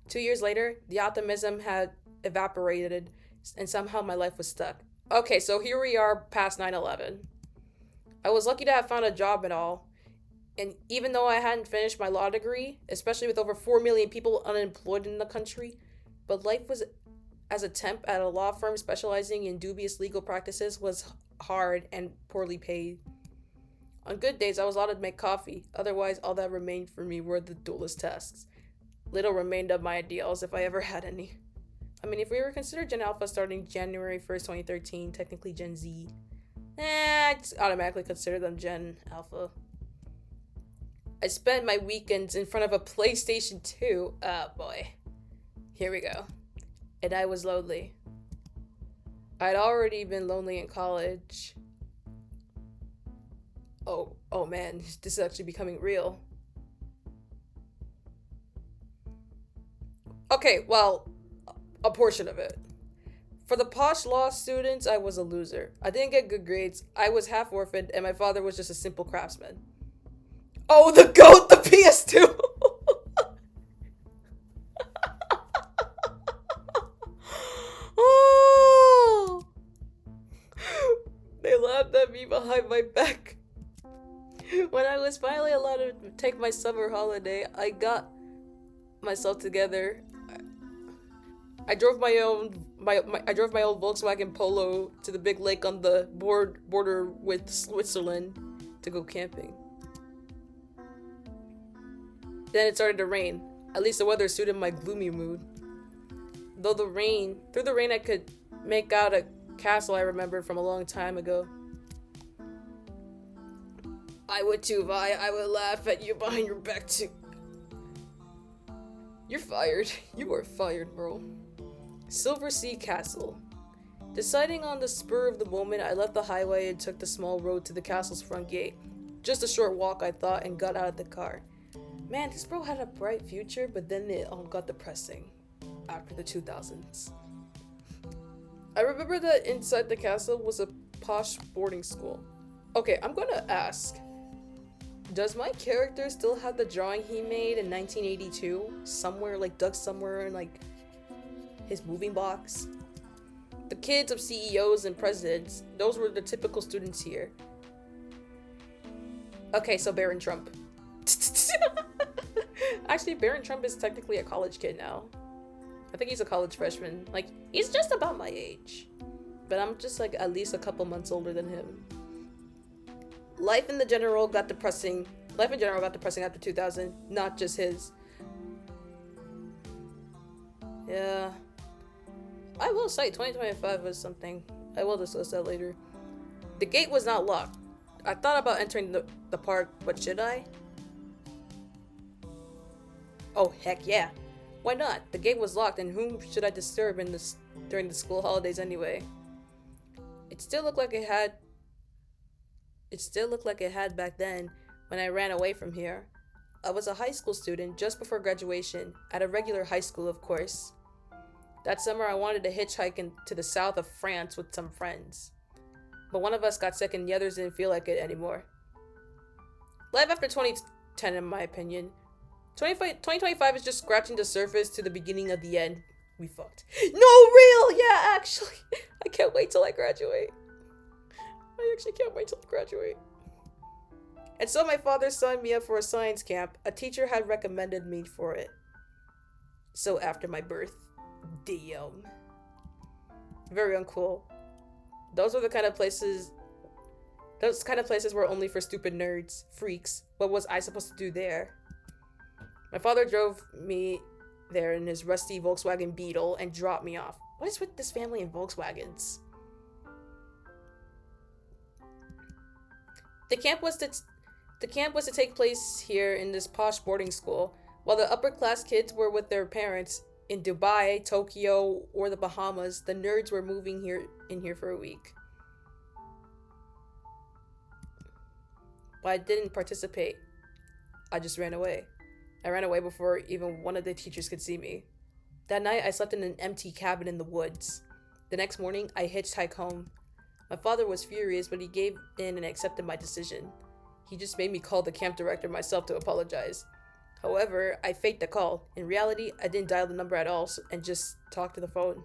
2 years later, the optimism had evaporated and somehow my life was stuck. Okay, so here we are past 9/11. I was lucky to have found a job and all. And even though I hadn't finished my law degree, especially with over 4 million people unemployed in the country, but life was as a temp at a law firm specializing in dubious legal practices was hard and poorly paid. On good days, I was allowed to make coffee. Otherwise, all that remained for me were the duelist tasks. Little remained of my ideals if I ever had any. I mean, if we were considered Gen Alpha starting January 1st, 2013, technically Gen Z, I just automatically consider them Gen Alpha. I spent my weekends in front of a PlayStation 2. Oh boy. Here we go. And I was lonely. I'd already been lonely in college. Oh man, this is actually becoming real. Okay, well, a portion of it. For the posh law students, I was a loser. I didn't get good grades, I was half orphaned, and my father was just a simple craftsman. Oh, the GOAT, the PS2! Oh! They laughed at me behind my back. When I was finally allowed to take my summer holiday, I got myself together. I drove my own I drove my old Volkswagen Polo to the big lake on the border with Switzerland to go camping. Then it started to rain. At least the weather suited my gloomy mood. Through the rain I could make out a castle I remembered from a long time ago. I would too, Vi. I would laugh at you behind your back too. You're fired. You are fired, bro. Silver Sea Castle. Deciding on the spur of the moment, I left the highway and took the small road to the castle's front gate. Just a short walk, I thought, and got out of the car. Man, this bro had a bright future, but then it all got depressing after the 2000s. I remember that inside the castle was a posh boarding school. Okay, I'm gonna ask. Does my character still have the drawing he made in 1982? Somewhere, like, dug somewhere in, like, his moving box? The kids of CEOs and presidents, those were the typical students here. Okay, so Barron Trump. Actually, Barron Trump is technically a college kid now. I think he's a college freshman. Like, he's just about my age. But I'm just, like, at least a couple months older than him. Life in general got depressing after 2000, not just his. Yeah. I will say 2025 was something. I will discuss that later. The gate was not locked. I thought about entering the park, but should I? Oh, heck yeah. Why not? The gate was locked, and whom should I disturb during the school holidays anyway? It still looked like it had back then when I ran away from here. I was a high school student just before graduation, at a regular high school, of course. That summer I wanted to hitchhike to the south of France with some friends. But one of us got sick and the others didn't feel like it anymore. Life after 2010, in my opinion. 2025 is just scratching the surface to the beginning of the end. We fucked. No, real! Yeah, actually. I can't wait till I graduate. I actually can't wait till I graduate. And so my father signed me up for a science camp. A teacher had recommended me for it. So after my birth. Damn. Very uncool. Those kind of places were only for stupid nerds, freaks. What was I supposed to do there? My father drove me there in his rusty Volkswagen Beetle and dropped me off. What is with this family and Volkswagens? The camp was to take place here in this posh boarding school, while the upper class kids were with their parents in Dubai, Tokyo, or the Bahamas. The nerds were moving in here for a week. But I didn't participate. I just ran away. I ran away before even one of the teachers could see me. That night, I slept in an empty cabin in the woods. The next morning, I hitchhiked home. My father was furious, but he gave in and accepted my decision. He just made me call the camp director myself to apologize. However, I faked the call. In reality, I didn't dial the number at all and just talked to the phone.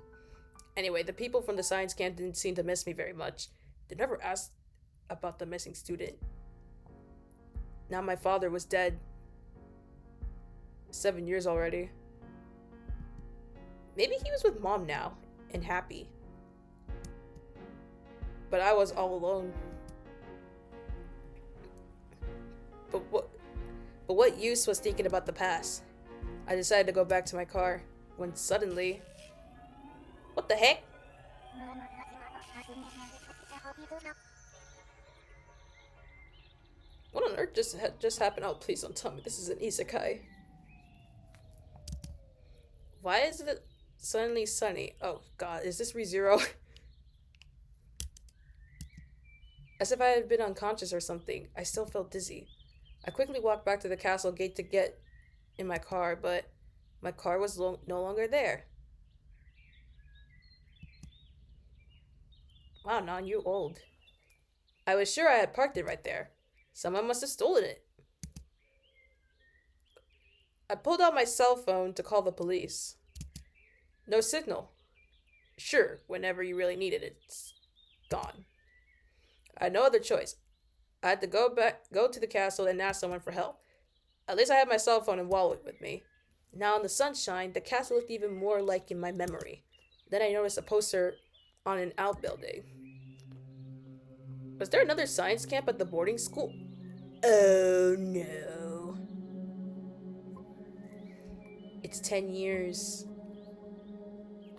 Anyway, the people from the science camp didn't seem to miss me very much. They never asked about the missing student. Now my father was dead. 7 years already. Maybe he was with mom now and happy. But I was all alone. But what use was thinking about the past? I decided to go back to my car when suddenly... What the heck? What on earth just happened? Oh, please don't tell me this is an isekai. Why is it suddenly sunny? Oh god, is this ReZero? As if I had been unconscious or something, I still felt dizzy. I quickly walked back to the castle gate to get in my car, but my car was no longer there. Wow, Non, you old. I was sure I had parked it right there. Someone must have stolen it. I pulled out my cell phone to call the police. No signal. Sure, whenever you really needed it, it's gone. I had no other choice. I had to go to the castle and ask someone for help. At least I had my cell phone and wallet with me. Now in the sunshine, the castle looked even more like in my memory. Then I noticed a poster on an outbuilding. Was there another science camp at the boarding school? Oh no. It's 10 years.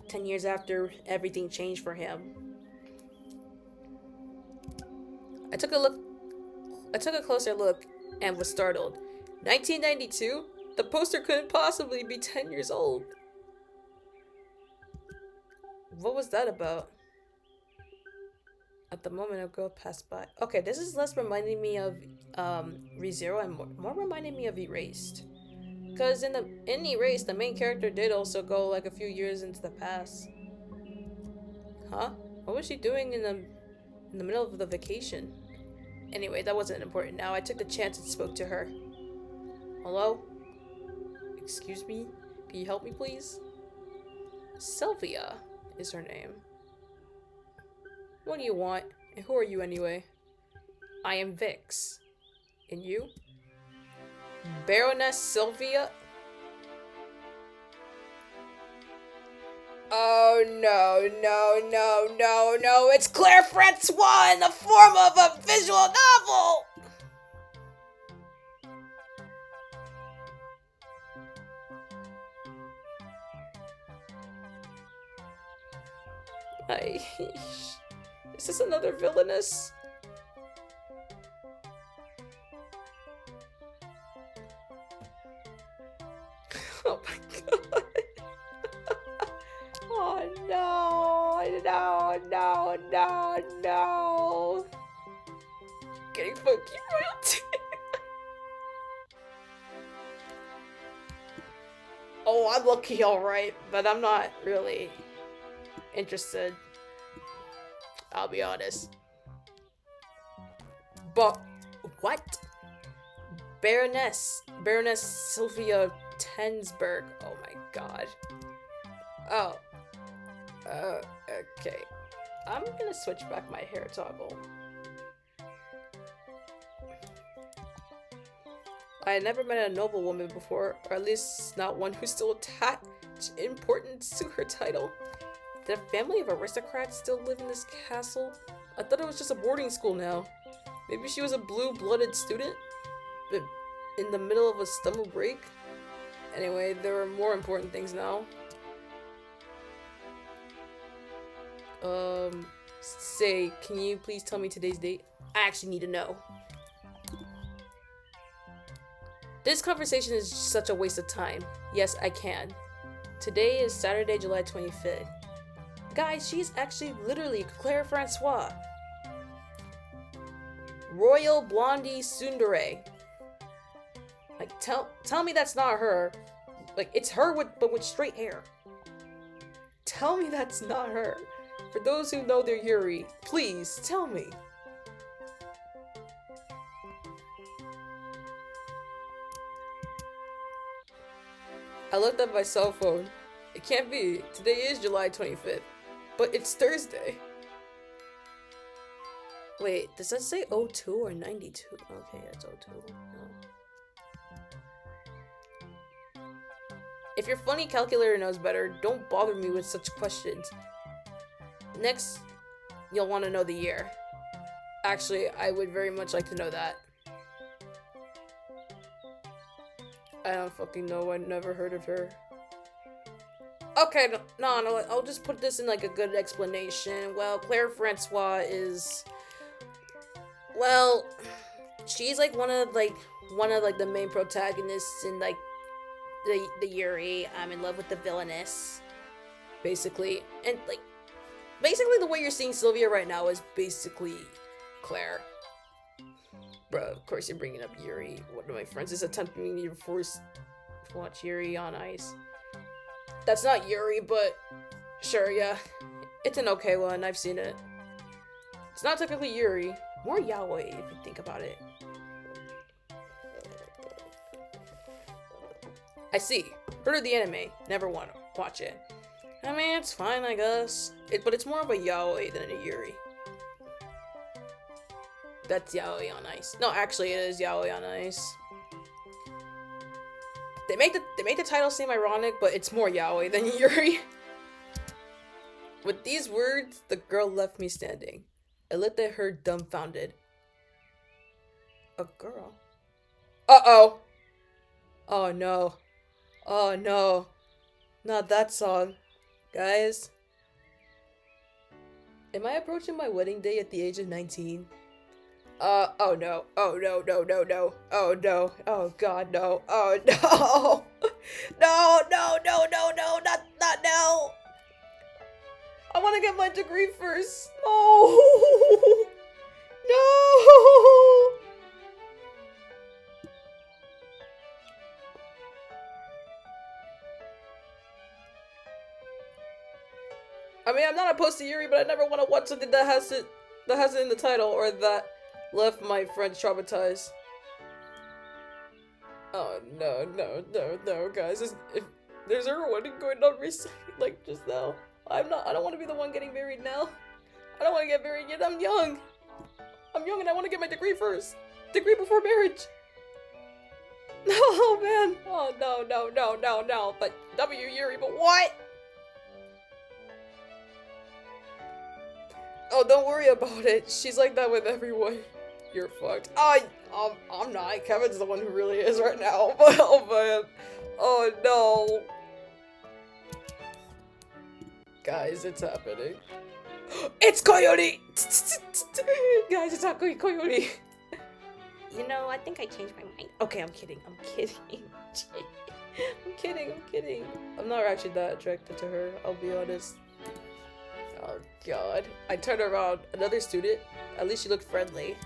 10 years after everything changed for him. I took a closer look and was startled. 1992? The poster couldn't possibly be 10 years old. What was that about? At the moment, a girl passed by. Okay, this is less reminding me of ReZero and more reminding me of Erased. Because in Erased, the main character did also go like a few years into the past. Huh? What was she doing in the middle of the vacation? Anyway, that wasn't important now. I took the chance and spoke to her. Hello? Excuse me? Can you help me, please? Sylvia is her name. What do you want? And who are you anyway? I am Vix. And you? Baroness Sylvia? Oh no, no, no, no, no. It's Claire Francois in the form of a visual novel! Is this another villainess? Oh my god. Oh no, no, no, no, no. Getting funky royalty. Oh, I'm lucky, alright, but I'm not really interested. I'll be honest. But what? Baroness Sylvia Tensberg. Oh my god. Oh. Okay. I'm gonna switch back my hair toggle. I had never met a noblewoman before, or at least not one who still attached importance to her title. Did a family of aristocrats still live in this castle? I thought it was just a boarding school now. Maybe she was a blue-blooded student? But in the middle of a summer break? Anyway, there are more important things now. Say, can you please tell me today's date? I actually need to know. This conversation is such a waste of time. Yes, I can. Today is Saturday, July 25th. Guys, she's actually literally Claire Francois. Royal Blondie Tsundere. Like, tell me that's not her. Like, it's her but with straight hair. Tell me that's not her. For those who know their Yuri, please tell me. I looked at my cell phone. It can't be. Today is July 25th. But it's Thursday. Wait, does that say 02 or 92? Okay, that's 02. No. If your funny calculator knows better, don't bother me with such questions. Next, you'll want to know the year. Actually, I would very much like to know that. I don't fucking know. I never heard of her. Okay, no, I'll just put this in like a good explanation. Well, Claire Francois is, well, she's like one of the main protagonists in like the Yuri. I'm in love with the villainess, basically, and like basically the way you're seeing Sylvia right now is basically Claire. Bro, of course you're bringing up Yuri. One of my friends is attempting me to force to watch Yuri on Ice. That's not Yuri, but sure, yeah. It's an okay one, I've seen it. It's not technically Yuri. More yaoi, if you think about it. I see. Heard of the anime. Never want to watch it. I mean, it's fine, I guess. But it's more of a yaoi than a Yuri. That's yaoi on ice. No, actually, it is yaoi on ice. They make the title seem ironic, but it's more yaoi than Yuri. With these words, the girl left me standing. I looked at her dumbfounded. A girl? Uh-oh! Oh no. Oh no. Not that song. Guys. Am I approaching my wedding day at the age of 19? Oh no. Oh no, no, no, no. Oh no. Oh god, no. Oh no. No, no, no, no, no, not now. I want to get my degree first. No. No. I mean, I'm not opposed to Yuri, but I never want to watch something that has it in the title or that left my friends traumatized. Oh no, no, no, no, guys! If there's a wedding going on recently, like just now, I don't want to be the one getting married now. I don't want to get married yet. I'm young. I'm young, and I want to get my degree first. Degree before marriage. No, man. Oh no, no, no, no, no. But Yuri, but what? Oh, don't worry about it. She's like that with everyone. You're fucked. I'm not. Kevin's the one who really is right now. But oh man. Oh no. Guys, it's happening. It's Coyote! Guys, it's not Coyote. You know, I think I changed my mind. Okay, I'm kidding. I'm kidding. I'm kidding. I'm kidding. I'm not actually that attracted to her, I'll be honest. Oh god. I turned around. Another student? At least she looked friendly.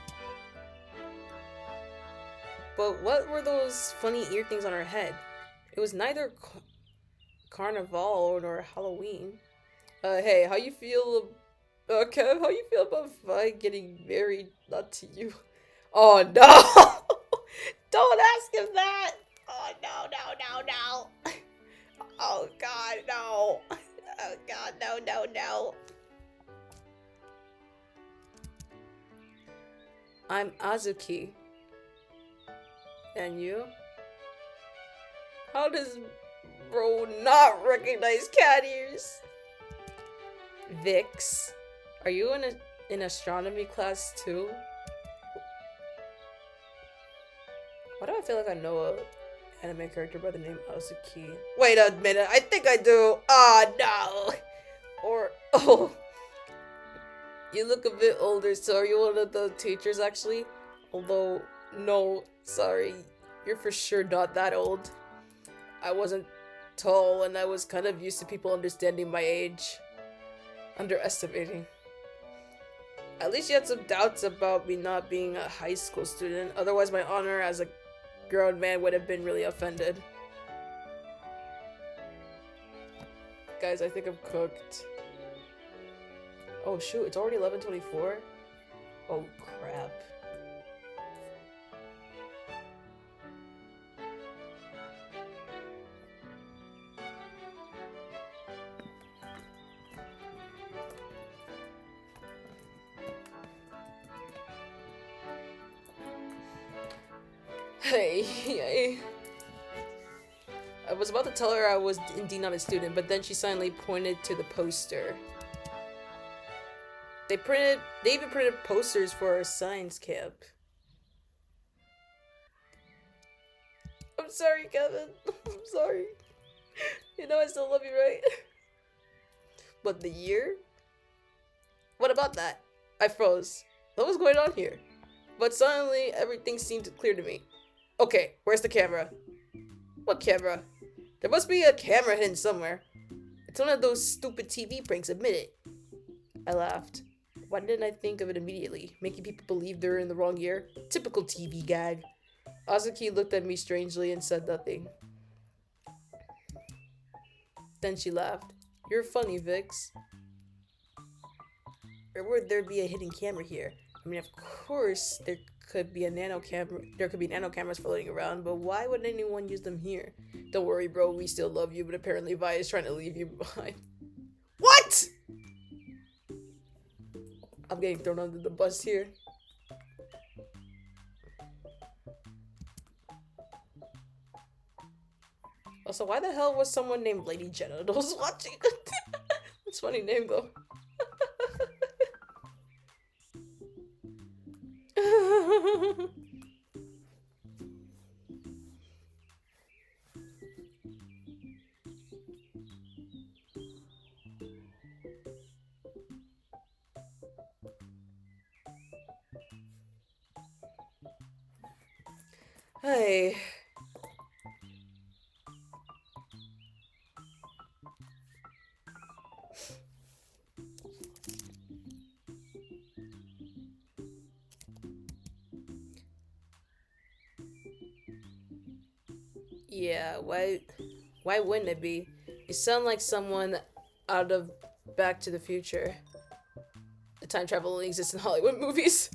But what were those funny ear things on her head? It was neither Carnival nor Halloween. Hey, how you feel? Kev, how you feel about Vi getting married? Not to you. Oh no! Don't ask him that! Oh no, no, no, no! Oh god, no! Oh god, no, no, no! I'm Azuki. And you? How does bro not recognize cat ears? Vix, are you in astronomy class too? Why do I feel like I know a anime character by the name Azuki? Wait a minute, I think I do. Oh no! Or oh, you look a bit older. So are you one of the teachers actually? Although no, sorry, you're for sure not that old. I wasn't tall, and I was kind of used to people understanding my age. Underestimating. At least you had some doubts about me not being a high school student. Otherwise, my honor as a grown man would have been really offended. Guys, I think I'm cooked. Oh shoot, it's already 11:24? Oh crap. Hey, I was about to tell her I was indeed not a student, but then she silently pointed to the poster. They even printed posters for our science camp. I'm sorry, Kevin. I'm sorry. You know I still love you, right? But the year? What about that? I froze. What was going on here? But suddenly, everything seemed clear to me. Okay, where's the camera? What camera? There must be a camera hidden somewhere. It's one of those stupid TV pranks, admit it. I laughed. Why didn't I think of it immediately? Making people believe they're in the wrong year? Typical TV gag. Azuki looked at me strangely and said nothing. Then she laughed. You're funny, Vix. Or would there be a hidden camera here? I mean, of course, there could be nano cameras floating around, but why would anyone use them here? Don't worry, bro, we still love you, but apparently Vi is trying to leave you behind. What? I'm getting thrown under the bus here. Also, why the hell was someone named Lady Genitals watching? That's a funny name though. Hey. Yeah, why wouldn't it be? You sound like someone out of Back to the Future. The time travel only exists in Hollywood movies.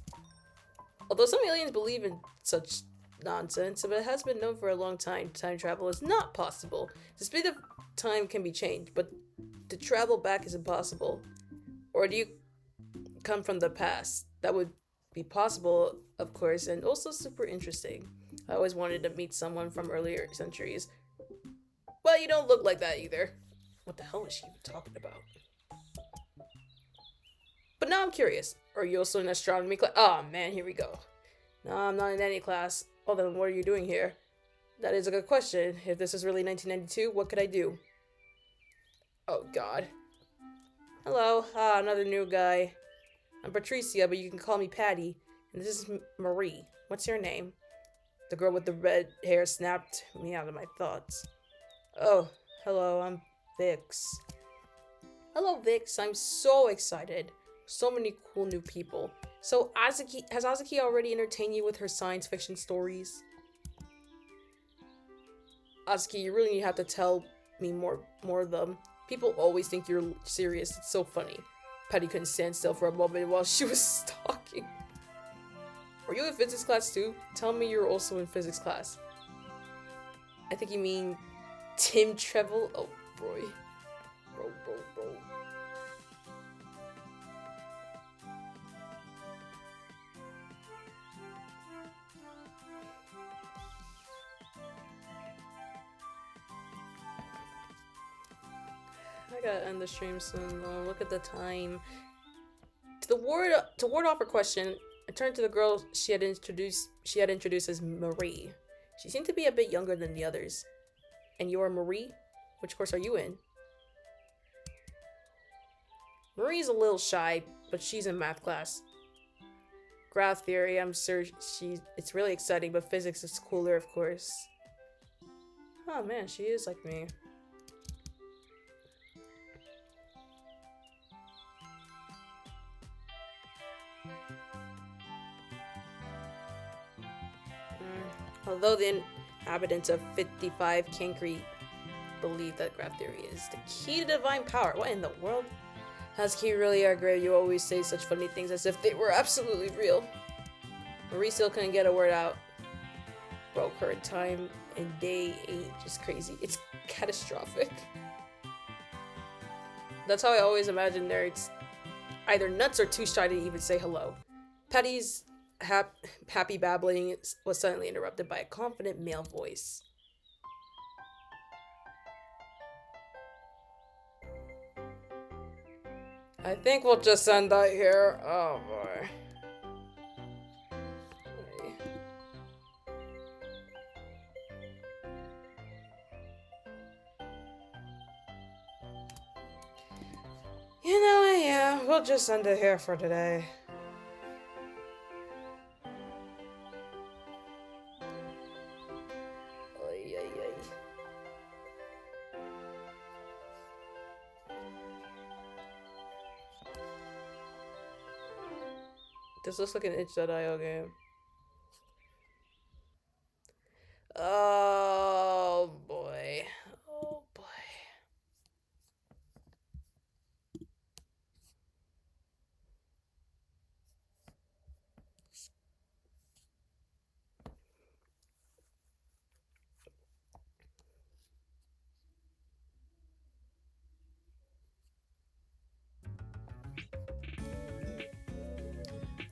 Although some aliens believe in such nonsense, but it has been known for a long time time travel is not possible. The speed of time can be changed, but to travel back is impossible. Or do you come from the past? That would be possible, of course, and also super interesting. I always wanted to meet someone from earlier centuries. Well, you don't look like that either. What the hell is she even talking about? But now I'm curious. Are you also in astronomy class? Oh man, here we go. No, I'm not in any class. Oh, then what are you doing here? That is a good question. If this is really 1992, what could I do? Oh god. Hello, another new guy. I'm Patricia, but you can call me Patty. And this is Marie. What's your name? The girl with the red hair snapped me out of my thoughts. Oh, hello, I'm Vix. Hello, Vix. I'm so excited. So many cool new people. So, has Azuki already entertained you with her science fiction stories? Azuki, you really have to tell me more of them. People always think you're serious. It's so funny. Patty couldn't stand still for a moment while she was talking. Are you in physics class too? Tell me you're also in physics class. I think you mean Tim Trevel? Oh, boy. Bro. I gotta end the stream soon though. Look at the time. To ward off her question, I turned to the girl she had introduced as Marie. She seemed to be a bit younger than the others. And you are Marie? Which course are you in? Marie's a little shy, but she's in math class. Graph theory, I'm sure it's really exciting, but physics is cooler, of course. Oh man, she is like me. Although the inhabitants of 55 Kankri believe that graph theory is the key to divine power. What in the world? Husky really are great. You always say such funny things as if they were absolutely real. Marie still couldn't get a word out. Bro, current time and day ain't just crazy. It's catastrophic. That's how I always imagine nerds. Either nuts or too shy to even say hello. Patty's happy babbling was suddenly interrupted by a confident male voice. I think we'll just end that here. Oh boy. You know, yeah, we'll just end it here for today. This looks like an itch.io game. Oh boy. Oh boy.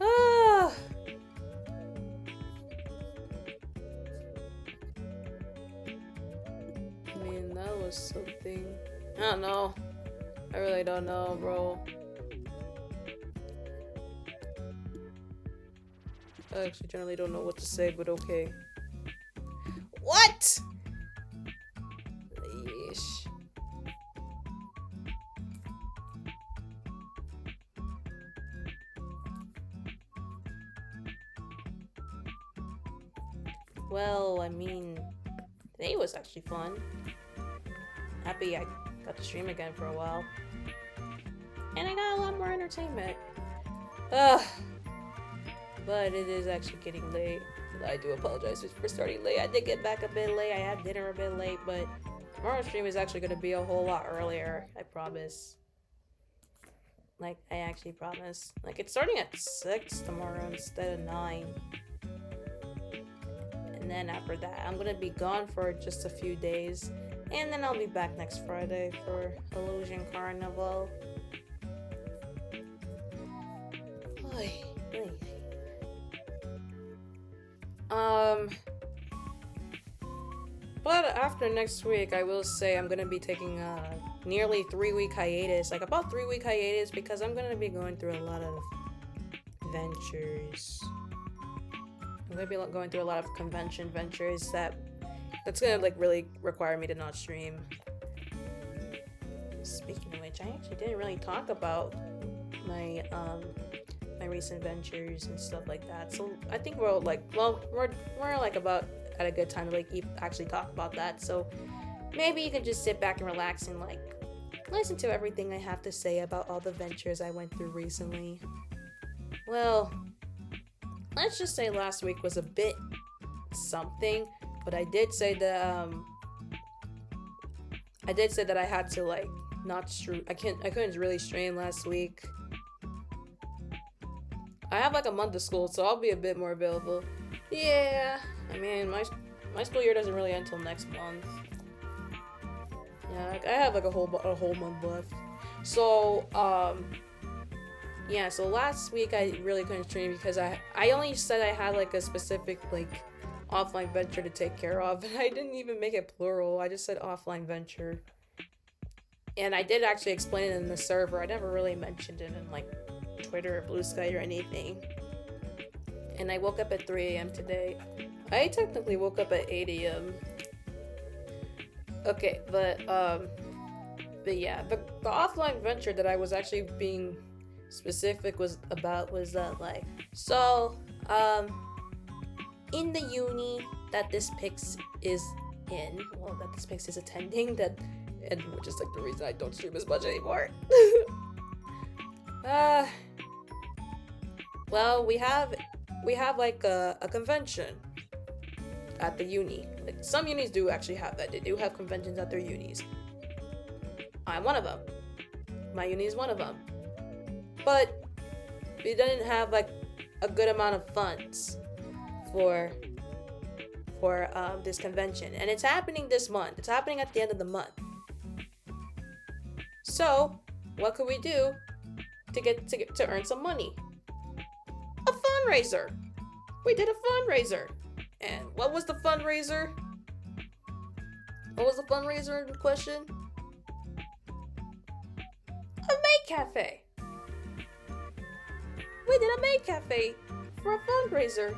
Ah. That was something. I don't know. I really don't know, bro. I actually generally don't know what to say, but okay. What? Yeesh. Well, I mean, today was actually fun. Happy I got to stream again for a while. And I got a lot more entertainment. Ugh. But it is actually getting late. I do apologize for starting late. I did get back a bit late. I had dinner a bit late, but tomorrow's stream is actually going to be a whole lot earlier. I promise. Like, I actually promise. Like, it's starting at 6 tomorrow instead of 9. And then after that, I'm going to be gone for just a few days. And then I'll be back next Friday for Illusion Carnival. Oy, oy. But after next week, I will say I'm gonna be taking a nearly 3-week hiatus, like about 3-week hiatus, because I'm gonna be going through a lot of ventures. I'm gonna be going through a lot of convention ventures that's gonna like really require me to not stream. Speaking of which, I actually didn't really talk about my my recent ventures and stuff like that. So I think we're like, well, we're like about at a good time to like actually talk about that. So maybe you can just sit back and relax and like listen to everything I have to say about all the ventures I went through recently. Well, let's just say last week was a bit something, but I did say that I had to like not stream. I couldn't really stream last week. I have like a month of school, so I'll be a bit more available. Yeah, I mean my school year doesn't really end until next month. Yeah, like, I have like a whole month left. So yeah. So last week I really couldn't stream because I only said I had like a specific like offline venture to take care of, and I didn't even make it plural. I just said offline venture, and I did actually explain it in the server. I never really mentioned it in like Twitter or Blue Sky or anything. And I woke up at 3 a.m. today. I technically woke up at 8 a.m. Okay, but yeah, the offline venture that I was actually being specific was that like, so in the uni that this Pix is in, well, that this Pix is attending, and which is like the reason I don't stream as much anymore. Well, we have like a convention at the uni. Like, some unis do actually have that. They do have conventions at their unis. I'm one of them. My uni is one of them. But we didn't have like a good amount of funds for this convention, and it's happening this month. It's happening at the end of the month. So, what could we do to earn some money? A fundraiser. We did a fundraiser. And what was the fundraiser? What was the fundraiser in question? A maid cafe. We did a maid cafe for a fundraiser,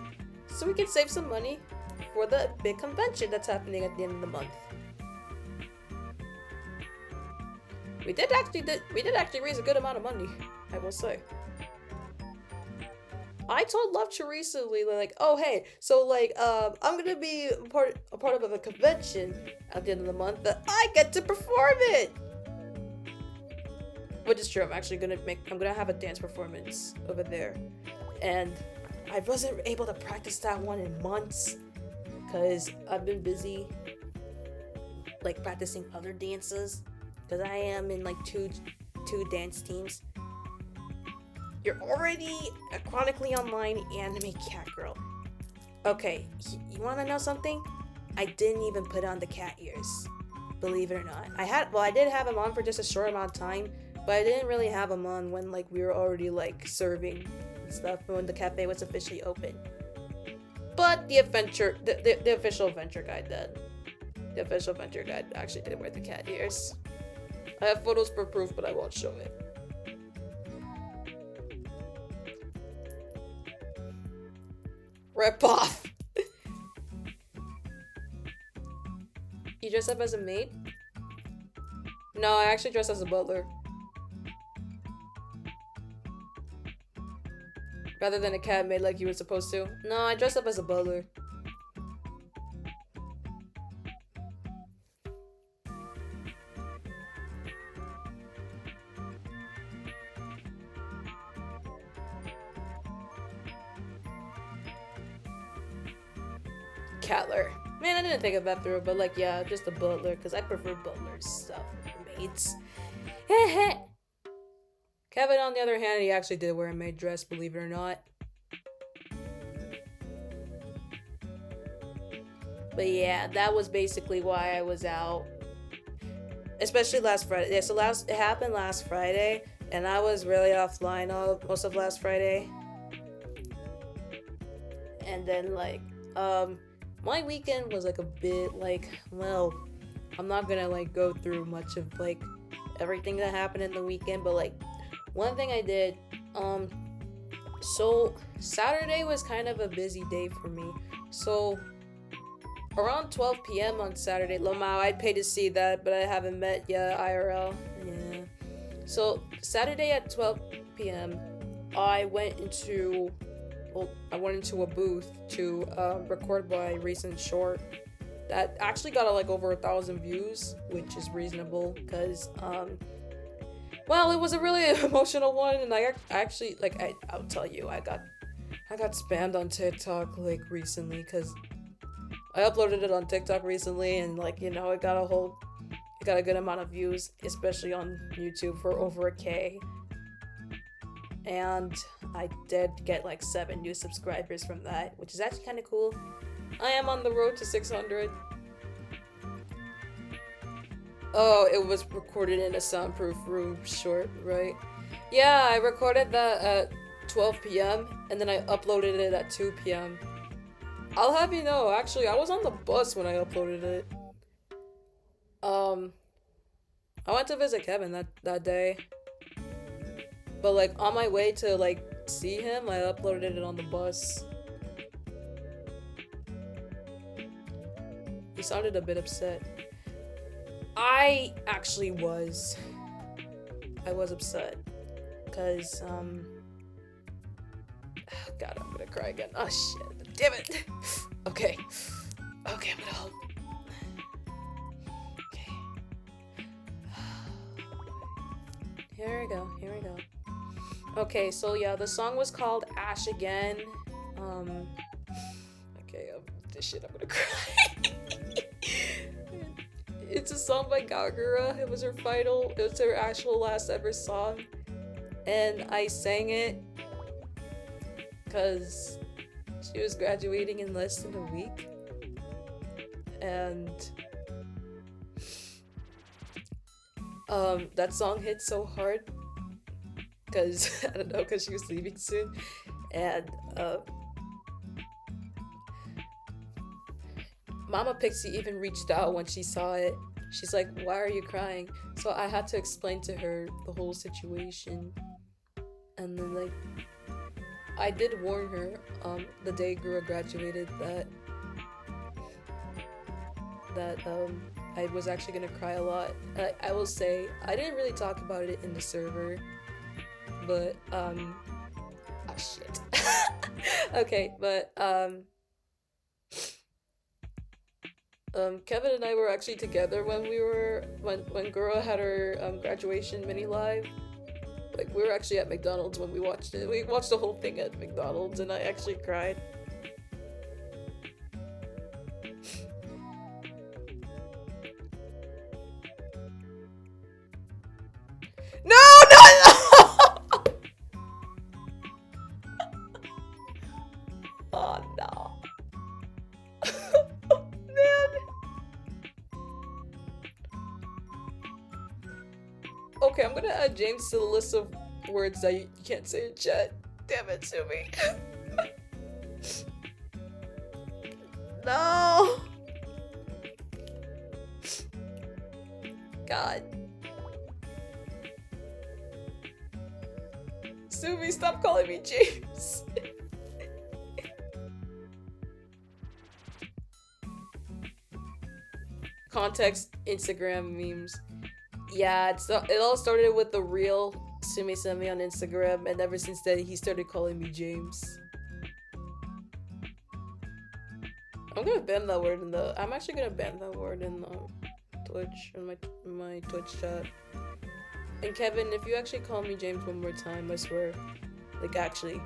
so we can save some money for the big convention that's happening at the end of the month. We did actually raise a good amount of money, I will say. I told Love-Chu recently, like, oh hey, so like, I'm gonna be a part of a convention at the end of the month, but I get to perform it. Which is true. I'm gonna have a dance performance over there, and I wasn't able to practice that one in months because I've been busy, like practicing other dances, because I am in like two dance teams. You're already a chronically online anime cat girl. Okay, you wanna know something? I didn't even put on the cat ears, believe it or not. I did have them on for just a short amount of time, but I didn't really have them on when like we were already like serving and stuff, when the cafe was officially open. But the official adventure guide did. The official Venture Guide actually did wear the cat ears. I have photos for proof, but I won't show it. Rip off! You dress up as a maid? No, I actually dress as a butler. Rather than a cat maid like you were supposed to. No, I dress up as a butler. Catler. Man, I didn't think of that through, but like, yeah, just a butler, because I prefer butler stuff over maids. Kevin, on the other hand, he actually did wear a maid dress, believe it or not. But yeah, that was basically why I was out. Especially last Friday. Yeah, so it happened last Friday, and I was really offline most of last Friday. And then, like, my weekend was like a bit like, well, I'm not gonna like go through much of like everything that happened in the weekend, but like one thing I did, so Saturday was kind of a busy day for me. So around 12 p.m. on Saturday, Lamau, I'd pay to see that, but I haven't met yet IRL. Yeah. So Saturday at 12 p.m. I went into a booth to record my recent short that actually got like over 1,000 views, which is reasonable because well, it was a really emotional one, and I actually like I'll tell you, I got spammed on TikTok like recently because I uploaded it on TikTok recently, and like, you know, it got a good amount of views, especially on YouTube for over 1K. And I did get like 7 new subscribers from that, which is actually kind of cool. I am on the road to 600. Oh, it was recorded in a soundproof room short, right? Yeah, I recorded that at 12 p.m. and then I uploaded it at 2 p.m. I'll have you know, actually, I was on the bus when I uploaded it. I went to visit Kevin that day. But like on my way to like see him, I uploaded it on the bus. He sounded a bit upset. I actually was. I was upset. Cause God, I'm gonna cry again. Oh shit. Damn it. Okay. Okay, I'm gonna hold. Okay. Here we go. Here we go. Okay, so yeah, the song was called Ash Again. Okay, this shit, I'm gonna cry. It's a song by Gagura. It was her actual last ever song. And I sang it because she was graduating in less than a week. And that song hit so hard. Because, I don't know, because she was leaving soon. And, Mama Pixie even reached out when she saw it. She's like, why are you crying? So I had to explain to her the whole situation. And then, like, I did warn her, the day Gura graduated that I was actually gonna cry a lot. I will say, I didn't really talk about it in the server. But, oh shit. Okay, but, Kevin and I were actually together when Gura had her, graduation mini live. Like, we were actually at McDonald's when we watched it. We watched the whole thing at McDonald's, and I actually cried. No! Oh no. Man. Okay, I'm gonna add James to the list of words that you can't say in chat. Damn it, Sumi. No. God. Sumi, stop calling me James. Context Instagram memes. Yeah, it all started with the real Sumi Sumi on Instagram, and ever since then he started calling me James. I'm gonna ban that word in the. I'm actually gonna ban that word in the Twitch, in my Twitch chat. And Kevin, if you actually call me James one more time, I swear, like actually.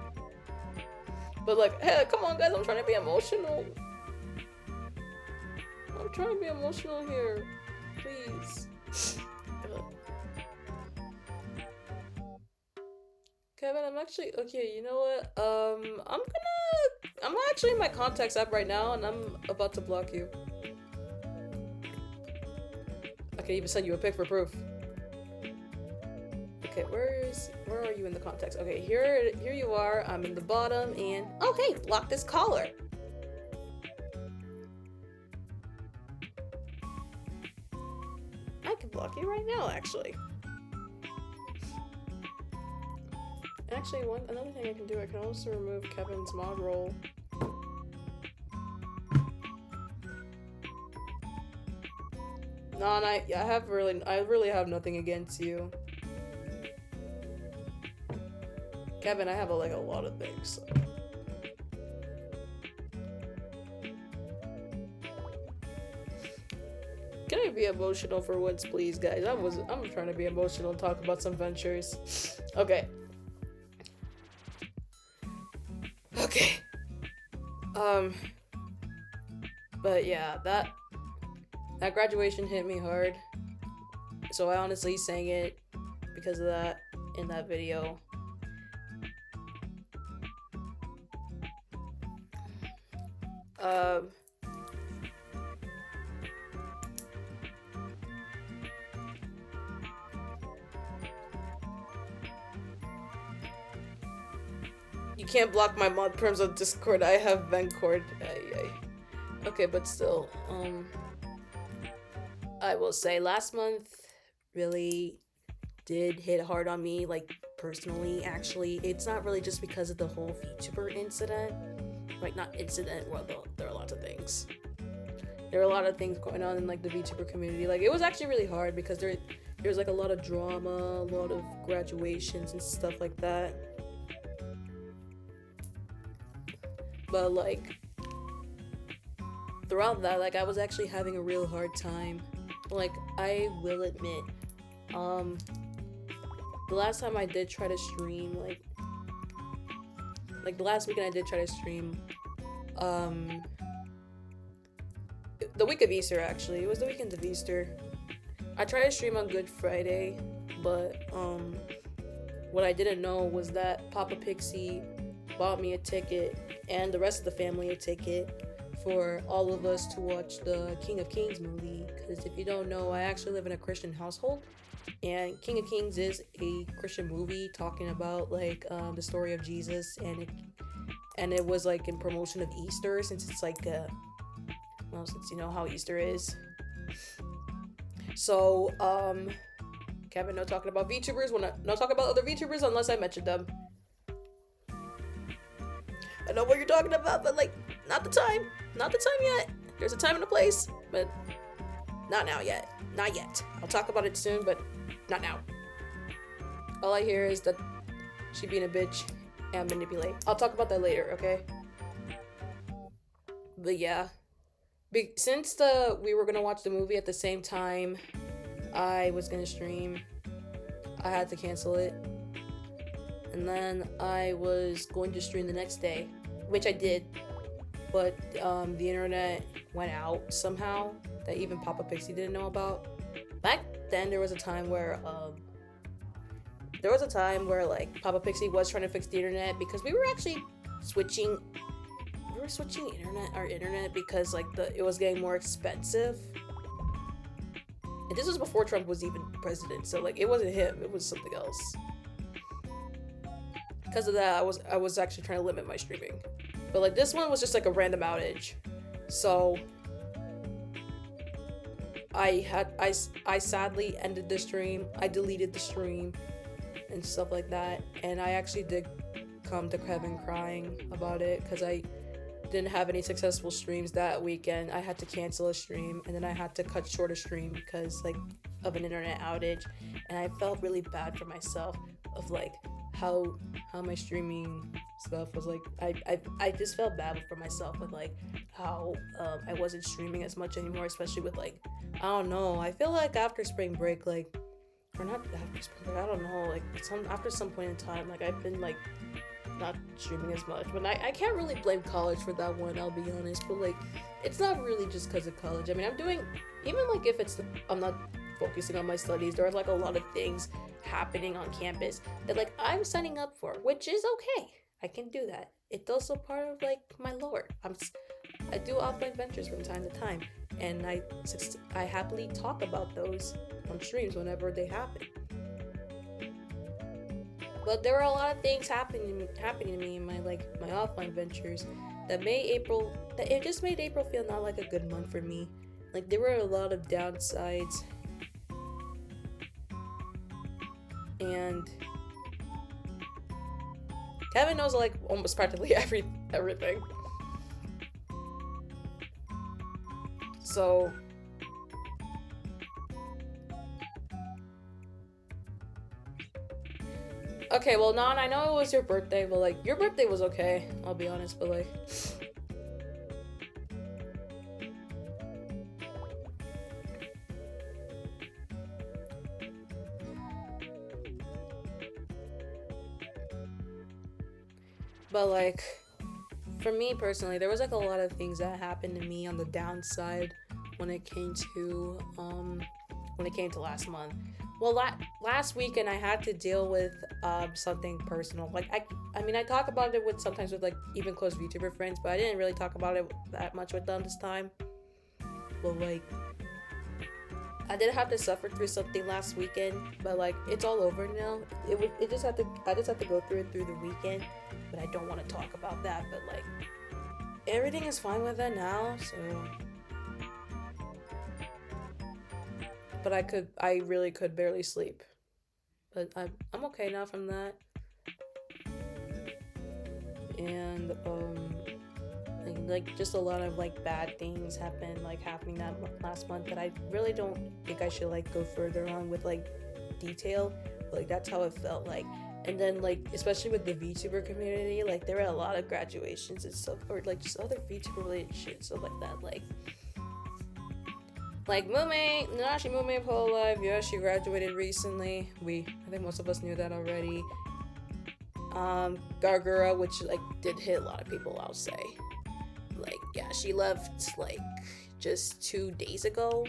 But like, hey, come on, guys, I'm trying to be emotional. I'm trying to be emotional here, please. Kevin, I'm actually okay. You know what? I'm actually in my contacts app right now, and I'm about to block you. I can even send you a pic for proof. Okay, where are you in the contacts? Okay, here you are. I'm in the bottom, and oh hey, block this caller. I can block you right now, actually. Actually, another thing I can do, I can also remove Kevin's mod role. No, and I really have nothing against you. Kevin, I have a lot of things. So. Can I be emotional for once, please, guys? I'm trying to be emotional and talk about some ventures. Okay. Okay. But yeah, that graduation hit me hard. So I honestly sang it because of that in that video. You can't block my mod perms on Discord. I have Vencord. Okay, but still, I will say last month really did hit hard on me, like personally. Actually, it's not really just because of the whole VTuber incident. Like, not incident, well, there are lots of things. There are a lot of things going on in like the VTuber community. Like, it was actually really hard because there's like a lot of drama, a lot of graduations and stuff like that. But like throughout that, like I was actually having a real hard time. Like, I will admit, the last time I did try to stream, like the last weekend I did try to stream, the week of Easter, actually. It was the weekend of Easter. I tried to stream on Good Friday, but what I didn't know was that Papa Pixie bought me a ticket and the rest of the family a ticket for all of us to watch the King of Kings movie. Because if you don't know, I actually live in a Christian household, and King of Kings is a Christian movie talking about like the story of Jesus, and it was like in promotion of Easter, since it's like well, since you know how Easter is. So Kevin, no talking about VTubers. No talking about other VTubers unless I mention them. I know what you're talking about, but like, not the time. Not the time yet. There's a time and a place, but not now yet. Not yet. I'll talk about it soon, but not now. All I hear is that she being a bitch and manipulate. I'll talk about that later, okay? But yeah. Since we were gonna watch the movie at the same time I was gonna stream, I had to cancel it. And then I was going to stream the next day, which I did, but the internet went out somehow that even Papa Pixie didn't know about. Back then, there was a time where like Papa Pixie was trying to fix the internet because we were actually switching. We were switching our internet because like it was getting more expensive. And this was before Trump was even president, so like it wasn't him, it was something else. Because of that, I was actually trying to limit my streaming. But like this one was just like a random outage. So I sadly ended the stream. I deleted the stream and stuff like that, and I actually did come to Kevin crying about it because I didn't have any successful streams that weekend. I had to cancel a stream, and then I had to cut short a stream because like of an internet outage, and I felt really bad for myself of like how my streaming stuff was like. I just felt bad for myself with like how I wasn't streaming as much anymore, especially with like, I don't know, I feel like after spring break, like, or not after spring break, I don't know, like after some point in time, like I've been like not streaming as much, but I can't really blame college for that one, I'll be honest, but like it's not really just because of college. I mean, I'm doing, even like if it's I'm not focusing on my studies, there are like a lot of things happening on campus that like I'm signing up for, which is okay. I can do that. It's also part of like my lore. I do offline ventures from time to time, and I happily talk about those on streams whenever they happen. But there were a lot of things happening to me in my offline ventures that it just made April feel not like a good month for me. Like there were a lot of downsides, and Kevin knows like almost practically everything. So okay, well, Non, I know it was your birthday, but like your birthday was okay, I'll be honest, but like for me personally, there was like a lot of things that happened to me on the downside when it came to last month. Well, last weekend I had to deal with something personal. Like I mean I talk about it sometimes with like even close VTuber friends, but I didn't really talk about it that much with them this time. But like I did have to suffer through something last weekend, but like it's all over now. I just had to go through it through the weekend, but I don't want to talk about that. But like everything is fine with that now, so. But I really could barely sleep. But I'm okay now from that. And like just a lot of like bad things happening that last month that I really don't think I should like go further on with like detail. But, like that's how it felt like. And then like especially with the VTuber community, like there were a lot of graduations and stuff, or like just other VTuber related shit, stuff like that. Like Mume, Nanashi Mume Live, yeah, she graduated recently. I think most of us knew that already. Gargura, which like did hit a lot of people, I'll say. Like, yeah, she left like just 2 days ago.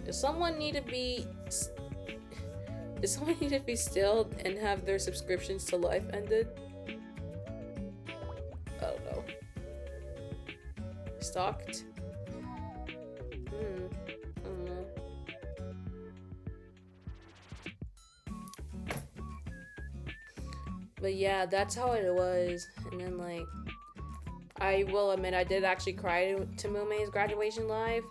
Does someone need to be stilled and have their subscriptions to Life ended? I don't know. Stalked? I don't know. But yeah, that's how it was. And then like I will admit I did actually cry to Mume's graduation live.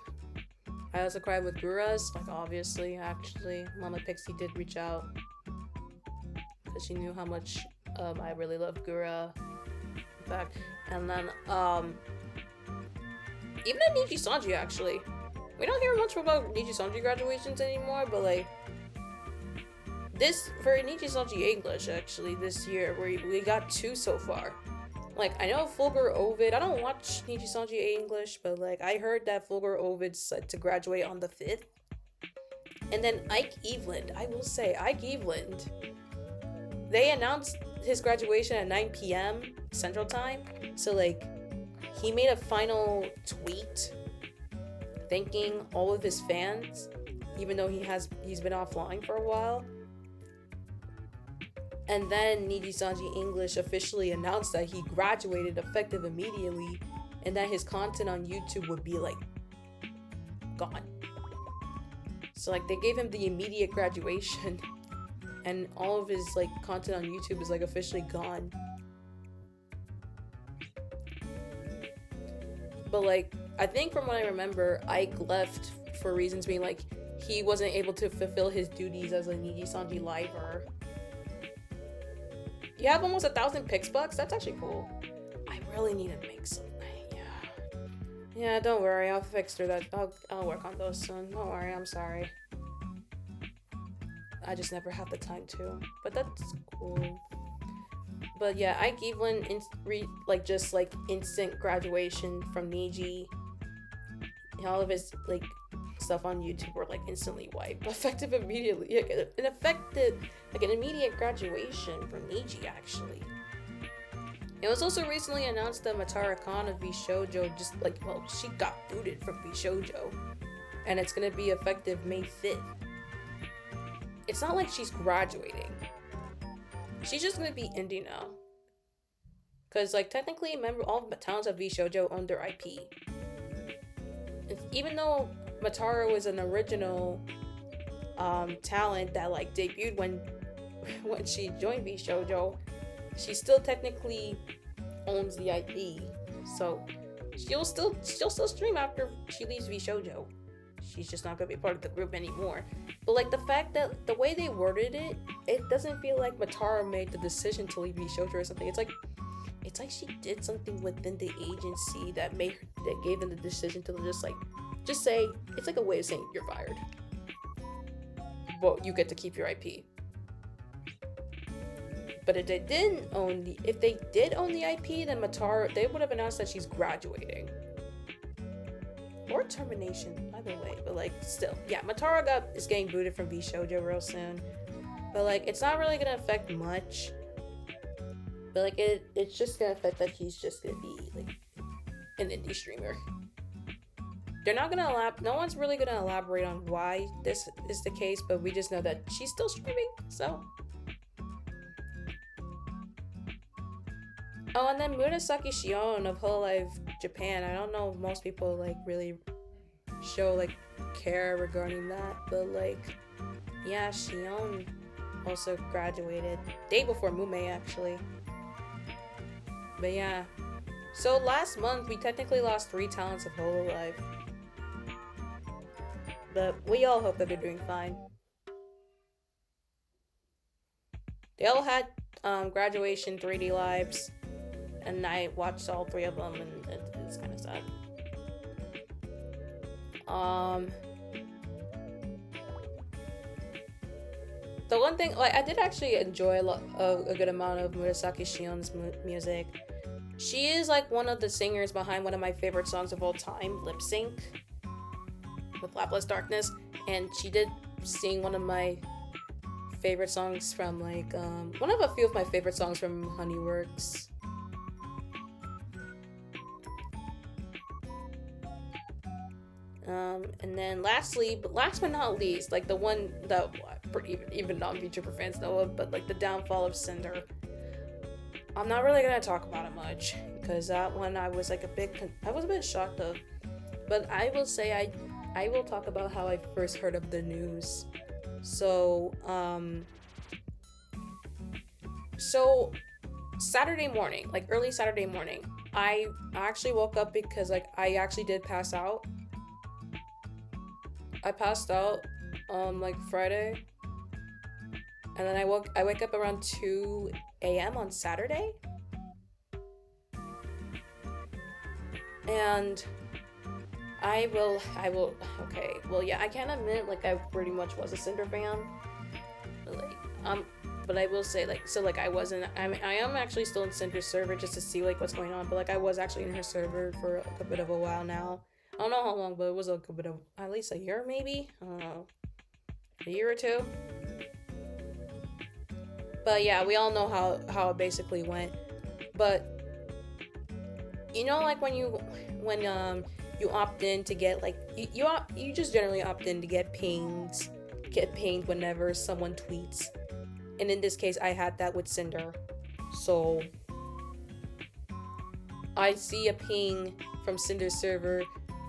I also cried with Gura's, like obviously, actually. Mama Pixie did reach out because she knew how much I really loved Gura. In fact, and then even at Niji Sanji actually. We don't hear much about Niji Sanji graduations anymore, but like this for Niji Sanji English actually this year we got 2 so far. Like I know Fulgur Ovid, I don't watch Niji Sanji English, but like I heard that Fulgur Ovid's set to graduate on the 5th. And then Ike Eveland, I will say Ike Eveland, they announced his graduation at 9 p.m. Central Time. So like he made a final tweet thanking all of his fans, even though he's been offline for a while. And then Niji Sanji English officially announced that he graduated effective immediately, and that his content on YouTube would be like gone. So like they gave him the immediate graduation, and all of his like content on YouTube is like officially gone. But like I think from what I remember, Ike left for reasons being like he wasn't able to fulfill his duties as a Niji-sanji liver. You have almost 1,000 Pixbucks? That's actually cool. I really need to make some. Yeah, don't worry. I'll fix through that. I'll work on those soon. Don't worry. I'm sorry. I just never have the time to. But that's cool. But yeah, Ike Evelyn just instant graduation from Niji. All of his like stuff on YouTube were like instantly wiped, effective immediately. An immediate graduation from Niji actually. It was also recently announced that Matara Khan of VShojo she got booted from VShojo, and it's gonna be effective May 5th. It's not like she's graduating. She's just gonna be indie now. Cause like technically, remember all the talents of VShojo own their IP. Even though Matara was an original talent that like debuted when she joined VShojo, she still technically owns the IP. So she'll still stream after she leaves VShojo. She's just not gonna be part of the group anymore. But like the fact that the way they worded it, it doesn't feel like Matara made the decision to leave VShojo or something. It's like she did something within the agency that gave them the decision to just say, it's like a way of saying you're fired. But you get to keep your IP. But if they did own the IP, then Matara, they would have announced that she's graduating. Or termination, either way. But like still, yeah, Matara is getting booted from VShojo real soon. But like it's not really gonna affect much. But like it's just gonna affect that she's just gonna be like an indie streamer. They're not gonna no one's really gonna elaborate on why this is the case, but we just know that she's still streaming, so. Oh, and then Murasaki Shion of Hololive Japan. I don't know if most people like really show like care regarding that, but like yeah, Shion also graduated day before Mume actually. But yeah, so last month we technically lost 3 talents of Hololive, but we all hope that they're doing fine. They all had graduation 3D lives, and I watched all 3 of them, and it's kind of sad. The one thing, like, I did actually enjoy a good amount of Murasaki Shion's music. She is like one of the singers behind one of my favorite songs of all time, Lip Sync, with Lapless Darkness, and she did sing one of my favorite songs from like one of a few of my favorite songs from Honeyworks. And then last but not least, like the one that even non-VTuber fans know of, but like the downfall of Cinder. I'm not really gonna talk about it much because that one I was a bit shocked of, but I will say I will talk about how I first heard of the news. So Saturday morning, like early Saturday morning, I actually woke up because like I actually did pass out. I passed out like Friday, and then I wake up around 2 a.m. on Saturday, and I will okay, well yeah, I can't admit like I pretty much was a Cinder fan, but like but I will say like, so like I am actually still in Cinder's server just to see like what's going on, but like I was actually in her server for like a bit of a while now. I don't know how long, but it was like a bit of at least a year, maybe, I don't know, a year or 2. But yeah, we all know how it basically went. But you know, like when you opt in to get like you just generally opt in to get pinged whenever someone tweets, and in this case I had that with Cinder. So I see a ping from Cinder's server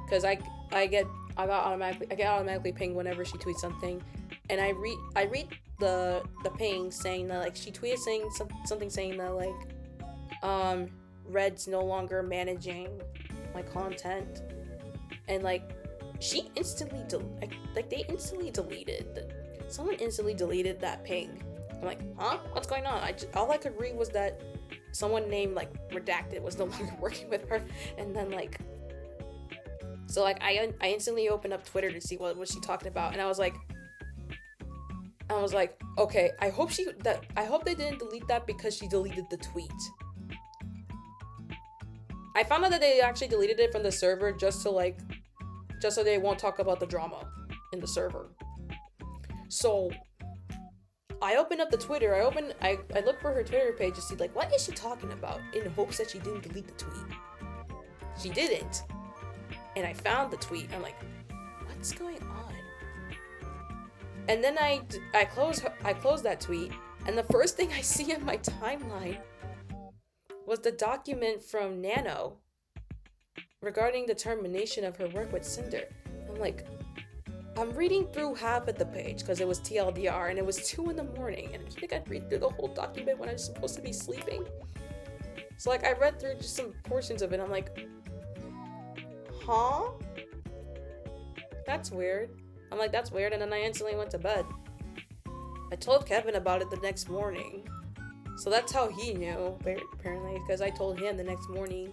because I get automatically pinged whenever she tweets something, and I read the ping saying that like she tweeted saying something saying that like Red's no longer managing my content, and like she instantly they instantly deleted someone instantly deleted that ping. I'm like, huh? What's going on? All I could read was that someone named like Redacted was no longer working with her, and then like, so like I instantly opened up Twitter to see what was she talking about, and I was like, okay, I hope they didn't delete that because she deleted the tweet. I found out that they actually deleted it from the server just so they won't talk about the drama in the server. So I opened up the Twitter. I looked for her Twitter page to see like what is she talking about, in hopes that she didn't delete the tweet. She didn't, and I found the tweet. I'm like, what's going on? And then I closed that tweet, and the first thing I see in my timeline was the document from Nano regarding the termination of her work with Cinder. I'm like, I'm reading through half of the page because it was TLDR and it was 2 a.m, and I think I'd read through the whole document when I was supposed to be sleeping. So like I read through just some portions of it. I'm like, huh? That's weird. I'm like, that's weird, and then I instantly went to bed. I told Kevin about it the next morning. So that's how he knew, apparently, because I told him the next morning.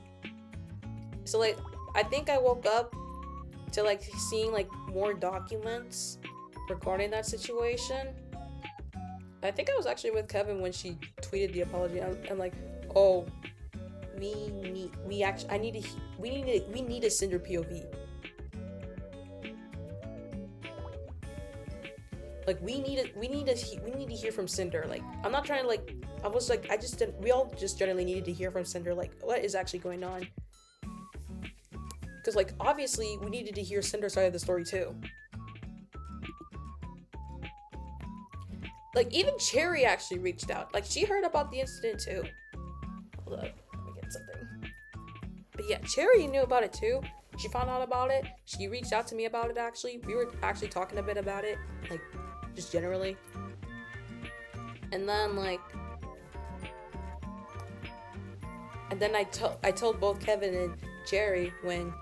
So like, I think I woke up to like seeing like more documents regarding that situation. I think I was actually with Kevin when she tweeted the apology. I'm like, oh, we need a Cinder POV. Like we need to hear from Cinder. Like I'm not trying to like, I was like, we all just generally needed to hear from Cinder, like what is actually going on. Because like obviously we needed to hear Cinder's side of the story too. Like even Cherry actually reached out. Like she heard about the incident too. Hold up, let me get something. But yeah, Cherry knew about it too. She found out about it. She reached out to me about it actually. We were actually talking a bit about it, like just generally. And then like, and then I told both Kevin and Cherry when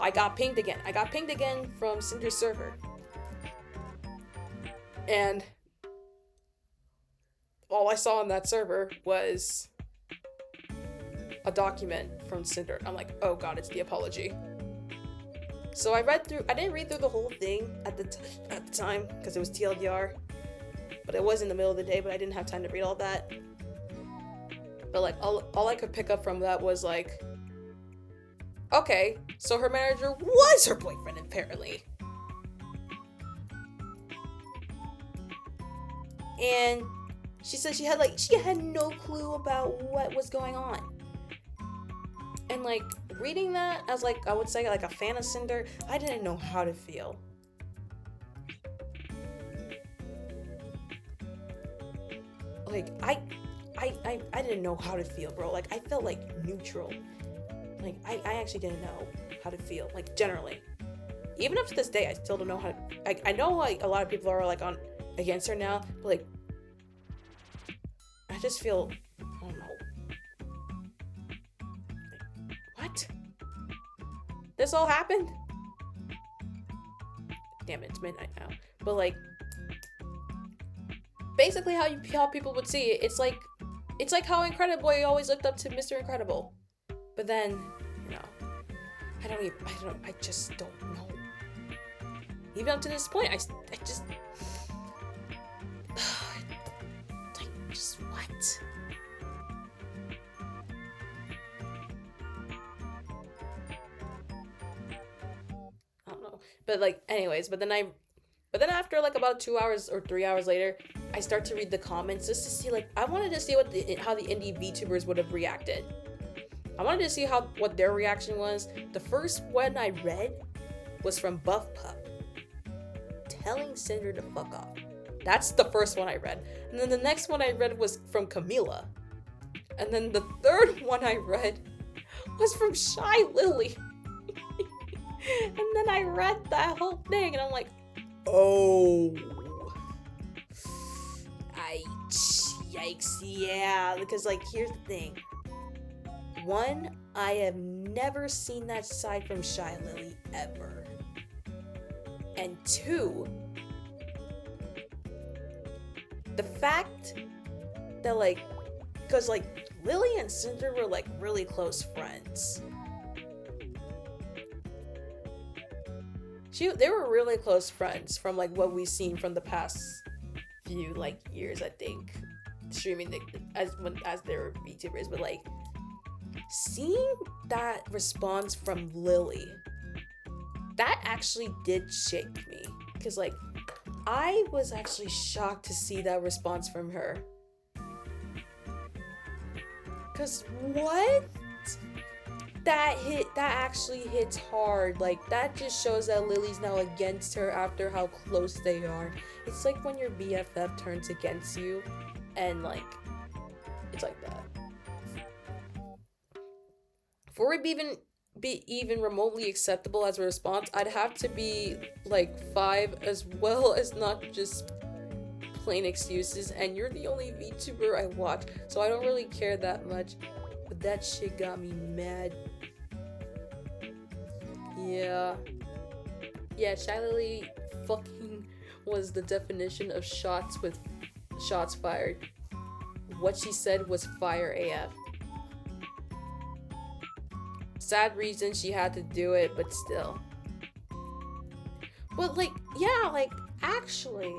I got pinged again. I got pinged again from Cinder's server. And all I saw on that server was a document from Cinder. I'm like, oh god, it's the apology. So I didn't read through the whole thing at the time because it was TLDR. But it was in the middle of the day, but I didn't have time to read all that. But like all I could pick up from that was like, okay, so her manager was her boyfriend apparently. And she said she had no clue about what was going on. And like reading that as like, I would say like a fan of Cinder, I didn't know how to feel. Like I didn't know how to feel, bro. Like I felt like neutral. Like I actually didn't know how to feel, like generally. Even up to this day, I still don't know how to, I know like a lot of people are like on against her now, but like I just feel, I don't know. Like, what? This all happened? Damn it, it's midnight now. But like, basically how people would see it, it's like how Incrediboy always looked up to Mr. Incredible. But then, you know, I just don't know. Even up to this point, I just what? I don't know. But like, anyways, but then after like about 2 hours or 3 hours later, I start to read the comments just to see like, I wanted to see how the indie VTubers would have reacted. I wanted to see what their reaction was. The first one I read was from Buff Pup telling Cinder to fuck off. That's the first one I read. And then the next one I read was from Camila. And then the third one I read was from Shy Lily. And then I read that whole thing and I'm like, oh. Yikes, yeah. Because like, here's the thing. One, I have never seen that side from Shy Lily ever. And 2, the fact that, like, because, like, Lily and Cinder were, like, really close friends. They were really close friends from, like, what we've seen from the past few, like, years, I think, streaming as they were VTubers. But, like, seeing that response from Lily, that actually did shake me, because, like, I was actually shocked to see that response from her. Because what? That actually hits hard. Like, that just shows that Lily's now against her after how close they are. It's like when your BFF turns against you, and, like, it's like that. For it be even remotely acceptable as a response, I'd have to be, like, 5 as well as not just plain excuses, and you're the only VTuber I watch, so I don't really care that much. But that shit got me mad. Yeah, Shy Lily fucking was the definition of shots fired. What she said was fire AF. Sad reason she had to do it, but still. But, like, yeah, like, actually,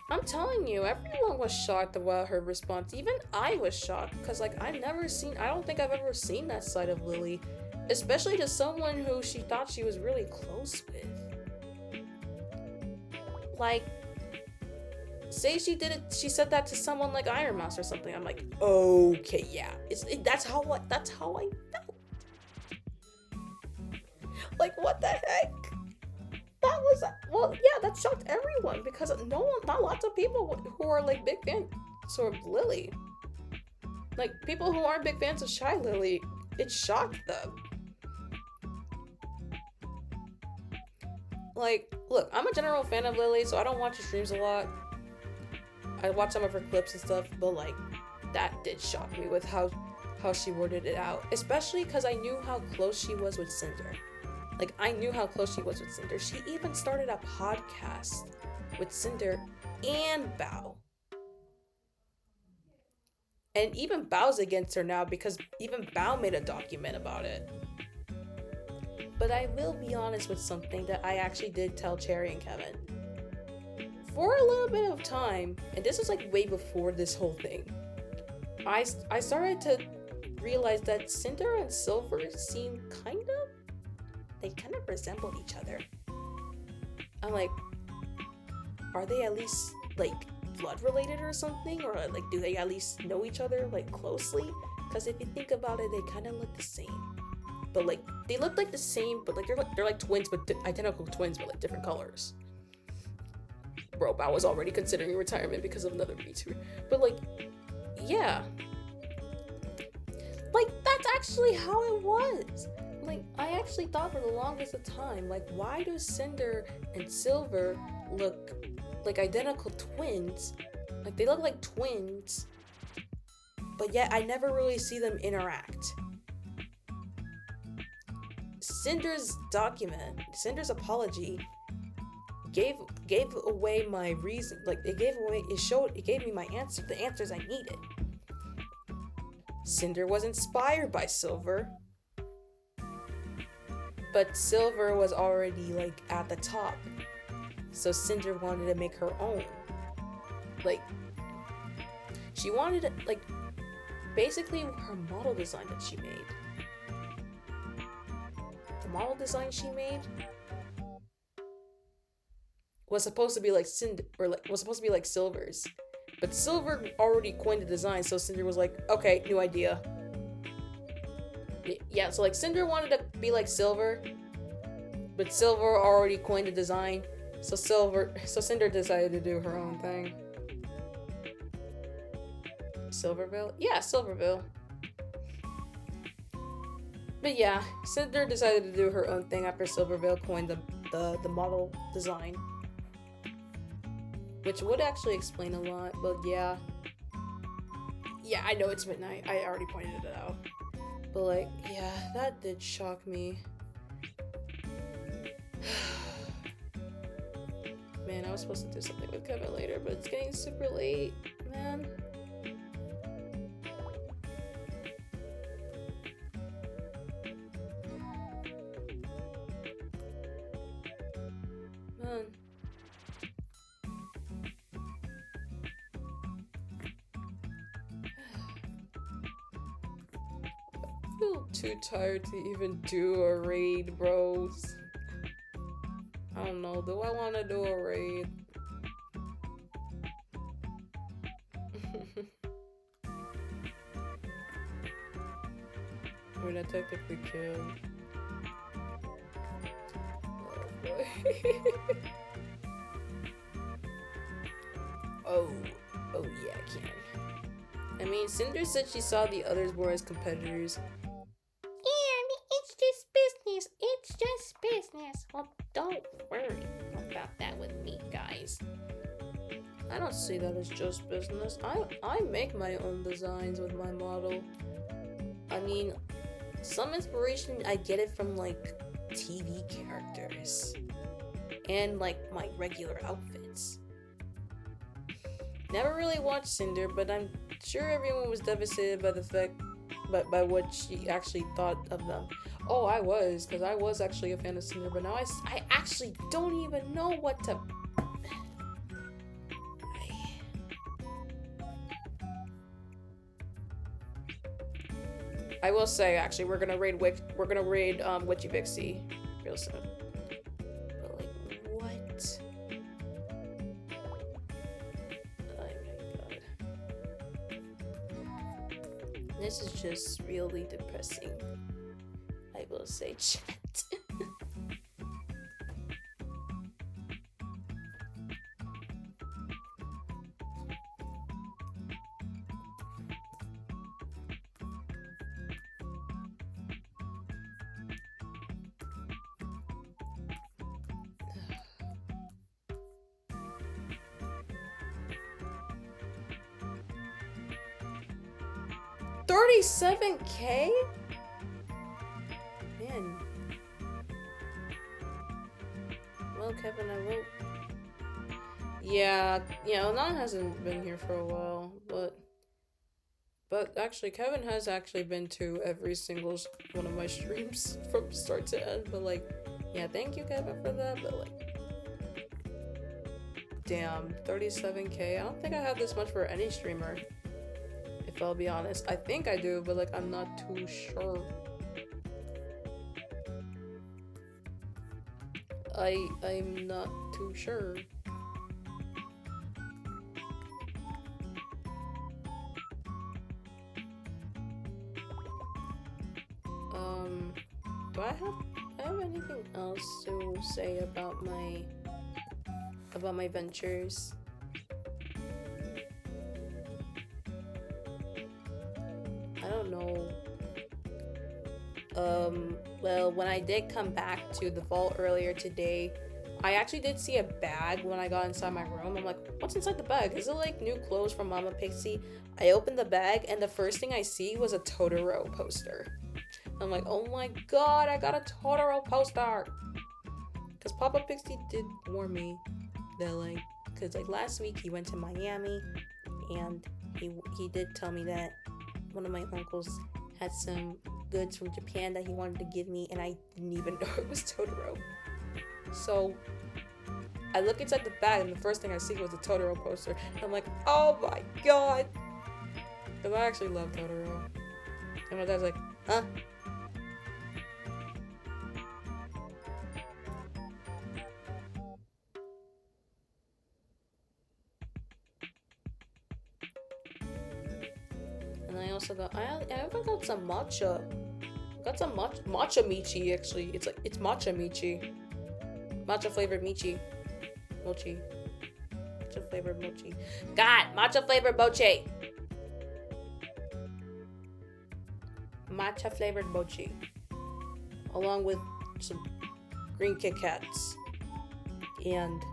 I'm telling you, everyone was shocked about her response. Even I was shocked, because, like, I don't think I've ever seen that side of Lily, especially to someone who she thought she was really close with. Like, say she said that to someone like Iron Mouse or something, I'm like, okay, yeah, that's how I felt. Like, what the heck? That shocked everyone, because not lots of people who are, like, big fans of Lily. Like, people who aren't big fans of Shy Lily, it shocked them. Like, look, I'm a general fan of Lily, so I don't watch her streams a lot. I watch some of her clips and stuff, but, like, that did shock me with how she worded it out. Especially because I knew how close she was with Cinder. Like, I knew how close she was with Cinder. She even started a podcast with Cinder and Bao. And even Bao's against her now, because even Bao made a document about it. But I will be honest with something that I actually did tell Cherry and Kevin. For a little bit of time, and this was, like, way before this whole thing, I started to realize that Cinder and Silver seem they kind of resemble each other. I'm like, are they at least, like, blood related or something? Or, like, do they at least know each other, like, closely? Because if you think about it, they kind of look the same. But, like, they look like the same, but, like, they're like twins, but identical twins, but, like, different colors. Bro, I was already considering retirement because of another VTuber. But, like, yeah. Like, that's actually how it was. Like, I actually thought for the longest of time, like, why do Cinder and Silver look like identical twins? Like, they look like twins, but yet I never really see them interact. Cinder's apology gave away my reason. Like, it gave me the answers I needed. Cinder was inspired by Silver, but Silver was already, like, at the top, so Cinder wanted to make her own. Like, she wanted, like, basically her model design that she made. The model design she made was supposed to be like Silver's, but Silver already coined the design, so Cinder was like, okay, new idea. Yeah, so, like, Cinder wanted to be like Silver, but Silver already coined the design, so Cinder decided to do her own thing. Silverville? Yeah, Silverville. But yeah, Cinder decided to do her own thing after Silverville coined the model design. Which would actually explain a lot, but yeah. Yeah, I know it's midnight. I already pointed it out. But, like, yeah, that did shock me. Man, I was supposed to do something with Kevin later, but it's getting super late, man. Man. I feel too tired to even do a raid, bros. I don't know, do I want to do a raid? I mean, I technically can. Oh boy. oh yeah, I can. I mean, Cinder said she saw the others were as competitors. And it's just business. It's just business. Well, don't worry about that with me, guys. I don't see that as just business. I make my own designs with my model. I mean, some inspiration I get it from like TV characters and like my regular outfits. Never really watched Cinder, but I'm sure everyone was devastated by the fact, by what she actually thought of them. Oh, I was, because I was actually a fan of Cinder, but now I actually don't even know what to. I will say, actually, we're gonna raid Witchy VIXIE real soon. But like, what? Oh my god. This is just really depressing. I will say, chat. 37K? Man. Well, Kevin, I will. Yeah, Nan hasn't been here for a while, but actually, Kevin has actually been to every single one of my streams from start to end. But like, yeah, thank you, Kevin, for that. But like, damn, 37K. I don't think I have this much for any streamer. If I'll be honest, I think I do, but like, I'm not too sure. I'm not too sure. Do I have anything else to say about my ventures? I don't know. Well, when I did come back to the vault earlier today, I actually did see a bag when I got inside my room. I'm like, what's inside the bag? Is it like new clothes from Mama Pixie? I opened the bag and the first thing I see was a Totoro poster. I'm like, oh my god, I got a Totoro poster! Because Papa Pixie did warn me that like, because like last week he went to Miami and he did tell me that one of my uncles had some goods from Japan that he wanted to give me, and I didn't even know it was Totoro. So I look inside the bag and the first thing I see was a Totoro poster. And I'm like, oh my god! Because I actually love Totoro. And my dad's like, huh? And I also got, I even got some matcha. I got some matcha michi, actually. It's matcha michi. Matcha flavored mochi. Matcha flavored mochi. God, matcha flavored mochi. Matcha flavored mochi. Along with some green Kit Kats. And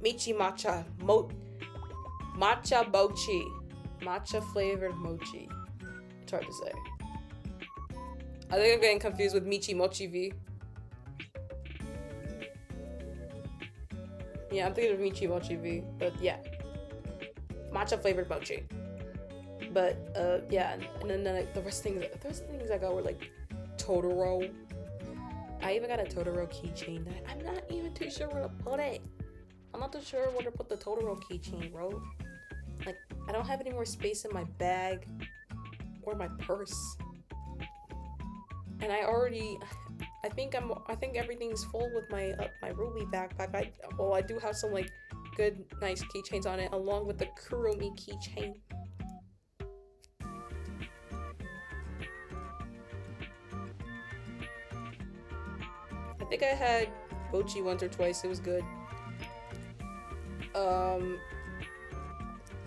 michi matcha. Matcha mochi. Matcha flavored mochi. It's hard to say. I think I'm getting confused with Michi Mochi V. Yeah, I'm thinking of Michi Mochi V, but yeah. Matcha flavored mochi. But, yeah, and then like, the rest things I got were like Totoro. I even got a Totoro keychain that I'm not even too sure where to put it. I'm not too sure where to put the Totoro keychain, bro. Like, I don't have any more space in my bag or my purse. And I think everything's full with my my RWBY backpack. I do have some like good, nice keychains on it, along with the Kuromi keychain. I think I had mochi once or twice. It was good.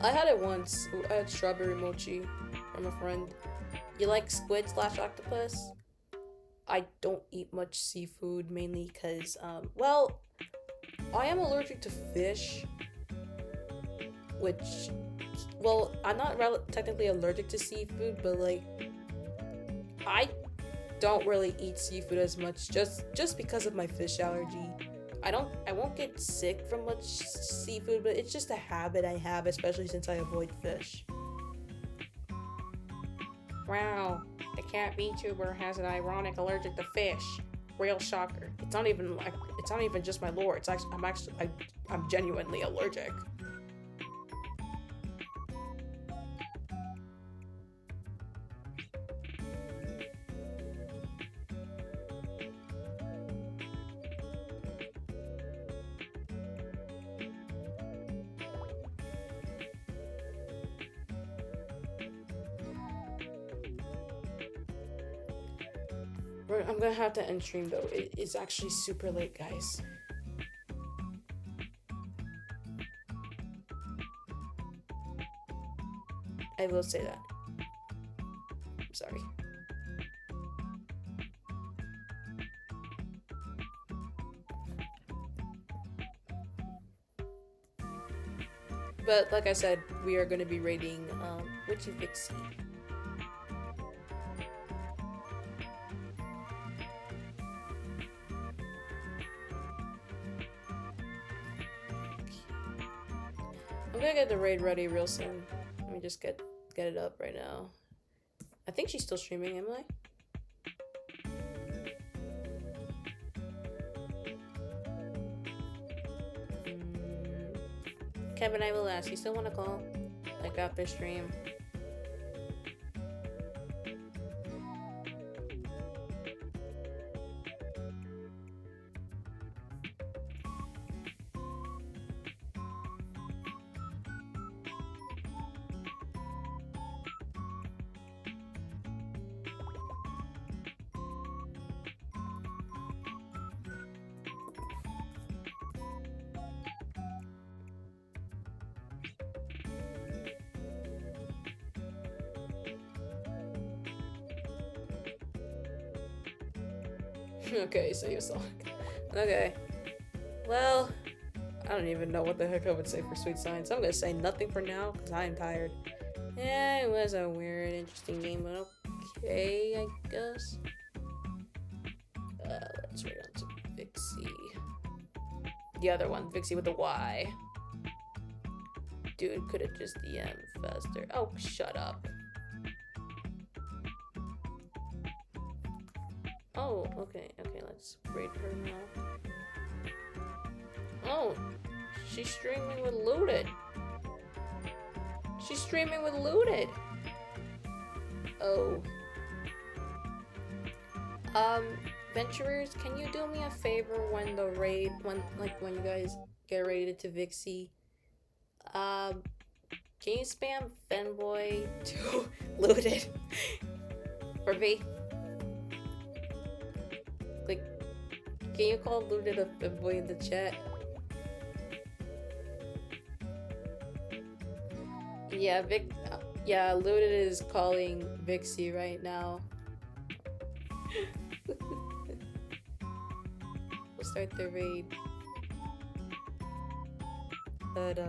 I had it once. I had strawberry mochi from a friend. You like squid / octopus? I don't eat much seafood, mainly because, well, I am allergic to fish, which, well, I'm not technically allergic to seafood, but, like, I don't really eat seafood as much just because of my fish allergy. I won't get sick from much seafood, but it's just a habit I have, especially since I avoid fish. Wow, the cat VTuber has an ironic allergic to fish. Real shocker. It's not even just my lore. It's actually I'm genuinely allergic. I'm gonna have to end stream though. It's actually super late, guys. I will say that. I'm sorry. But like I said, we are gonna be rating VIXIE. I'm gonna get the raid ready real soon. Let me just get it up right now. I think she's still streaming, am I? Kevin, I will ask. You still want to call? Like after stream? Okay, so you're Sonic. Okay. Well, I don't even know what the heck I would say for sweet science. I'm gonna say nothing for now, because I am tired. Yeah, it was a weird, interesting game, but okay, I guess. Let's write on to VIXIE. The other one, VIXIE with the Y. Dude, could have just DM faster. Oh, shut up. Oh, okay, let's rate her now. Oh, she's streaming with Looted. She's streaming with Looted. Oh. Venturers, can you do me a favor when when you guys get rated to VIXIE? Can you spam Fanboy to Looted for me? Like, can you call Looted a Fanboy in the chat? Yeah, Looted is calling VIXIE right now. We'll start the raid. But,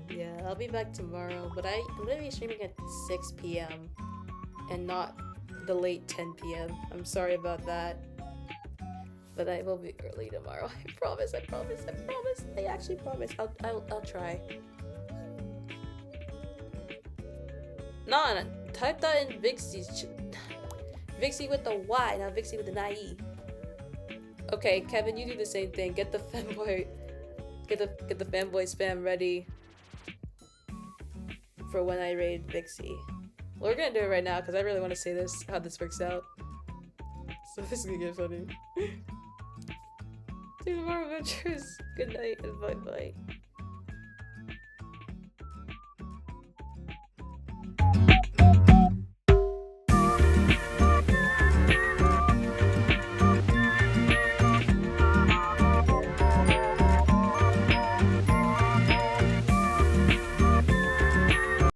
yeah, I'll be back tomorrow. But I'm gonna be streaming at 6 p.m. and not the late 10 p.m. I'm sorry about that. But I will be early tomorrow. I promise, I promise, I promise. I actually promise. I'll try. Nah, type that in Vixie's Vixie with the Y, not Vixie with the IE. Okay, Kevin, you do the same thing. Get the fanboy spam ready for when I raid Vixie. Well, we're gonna do it right now because I really want to say this, how this works out. So this is gonna get funny. See you tomorrow, adventures. Good night and bye bye.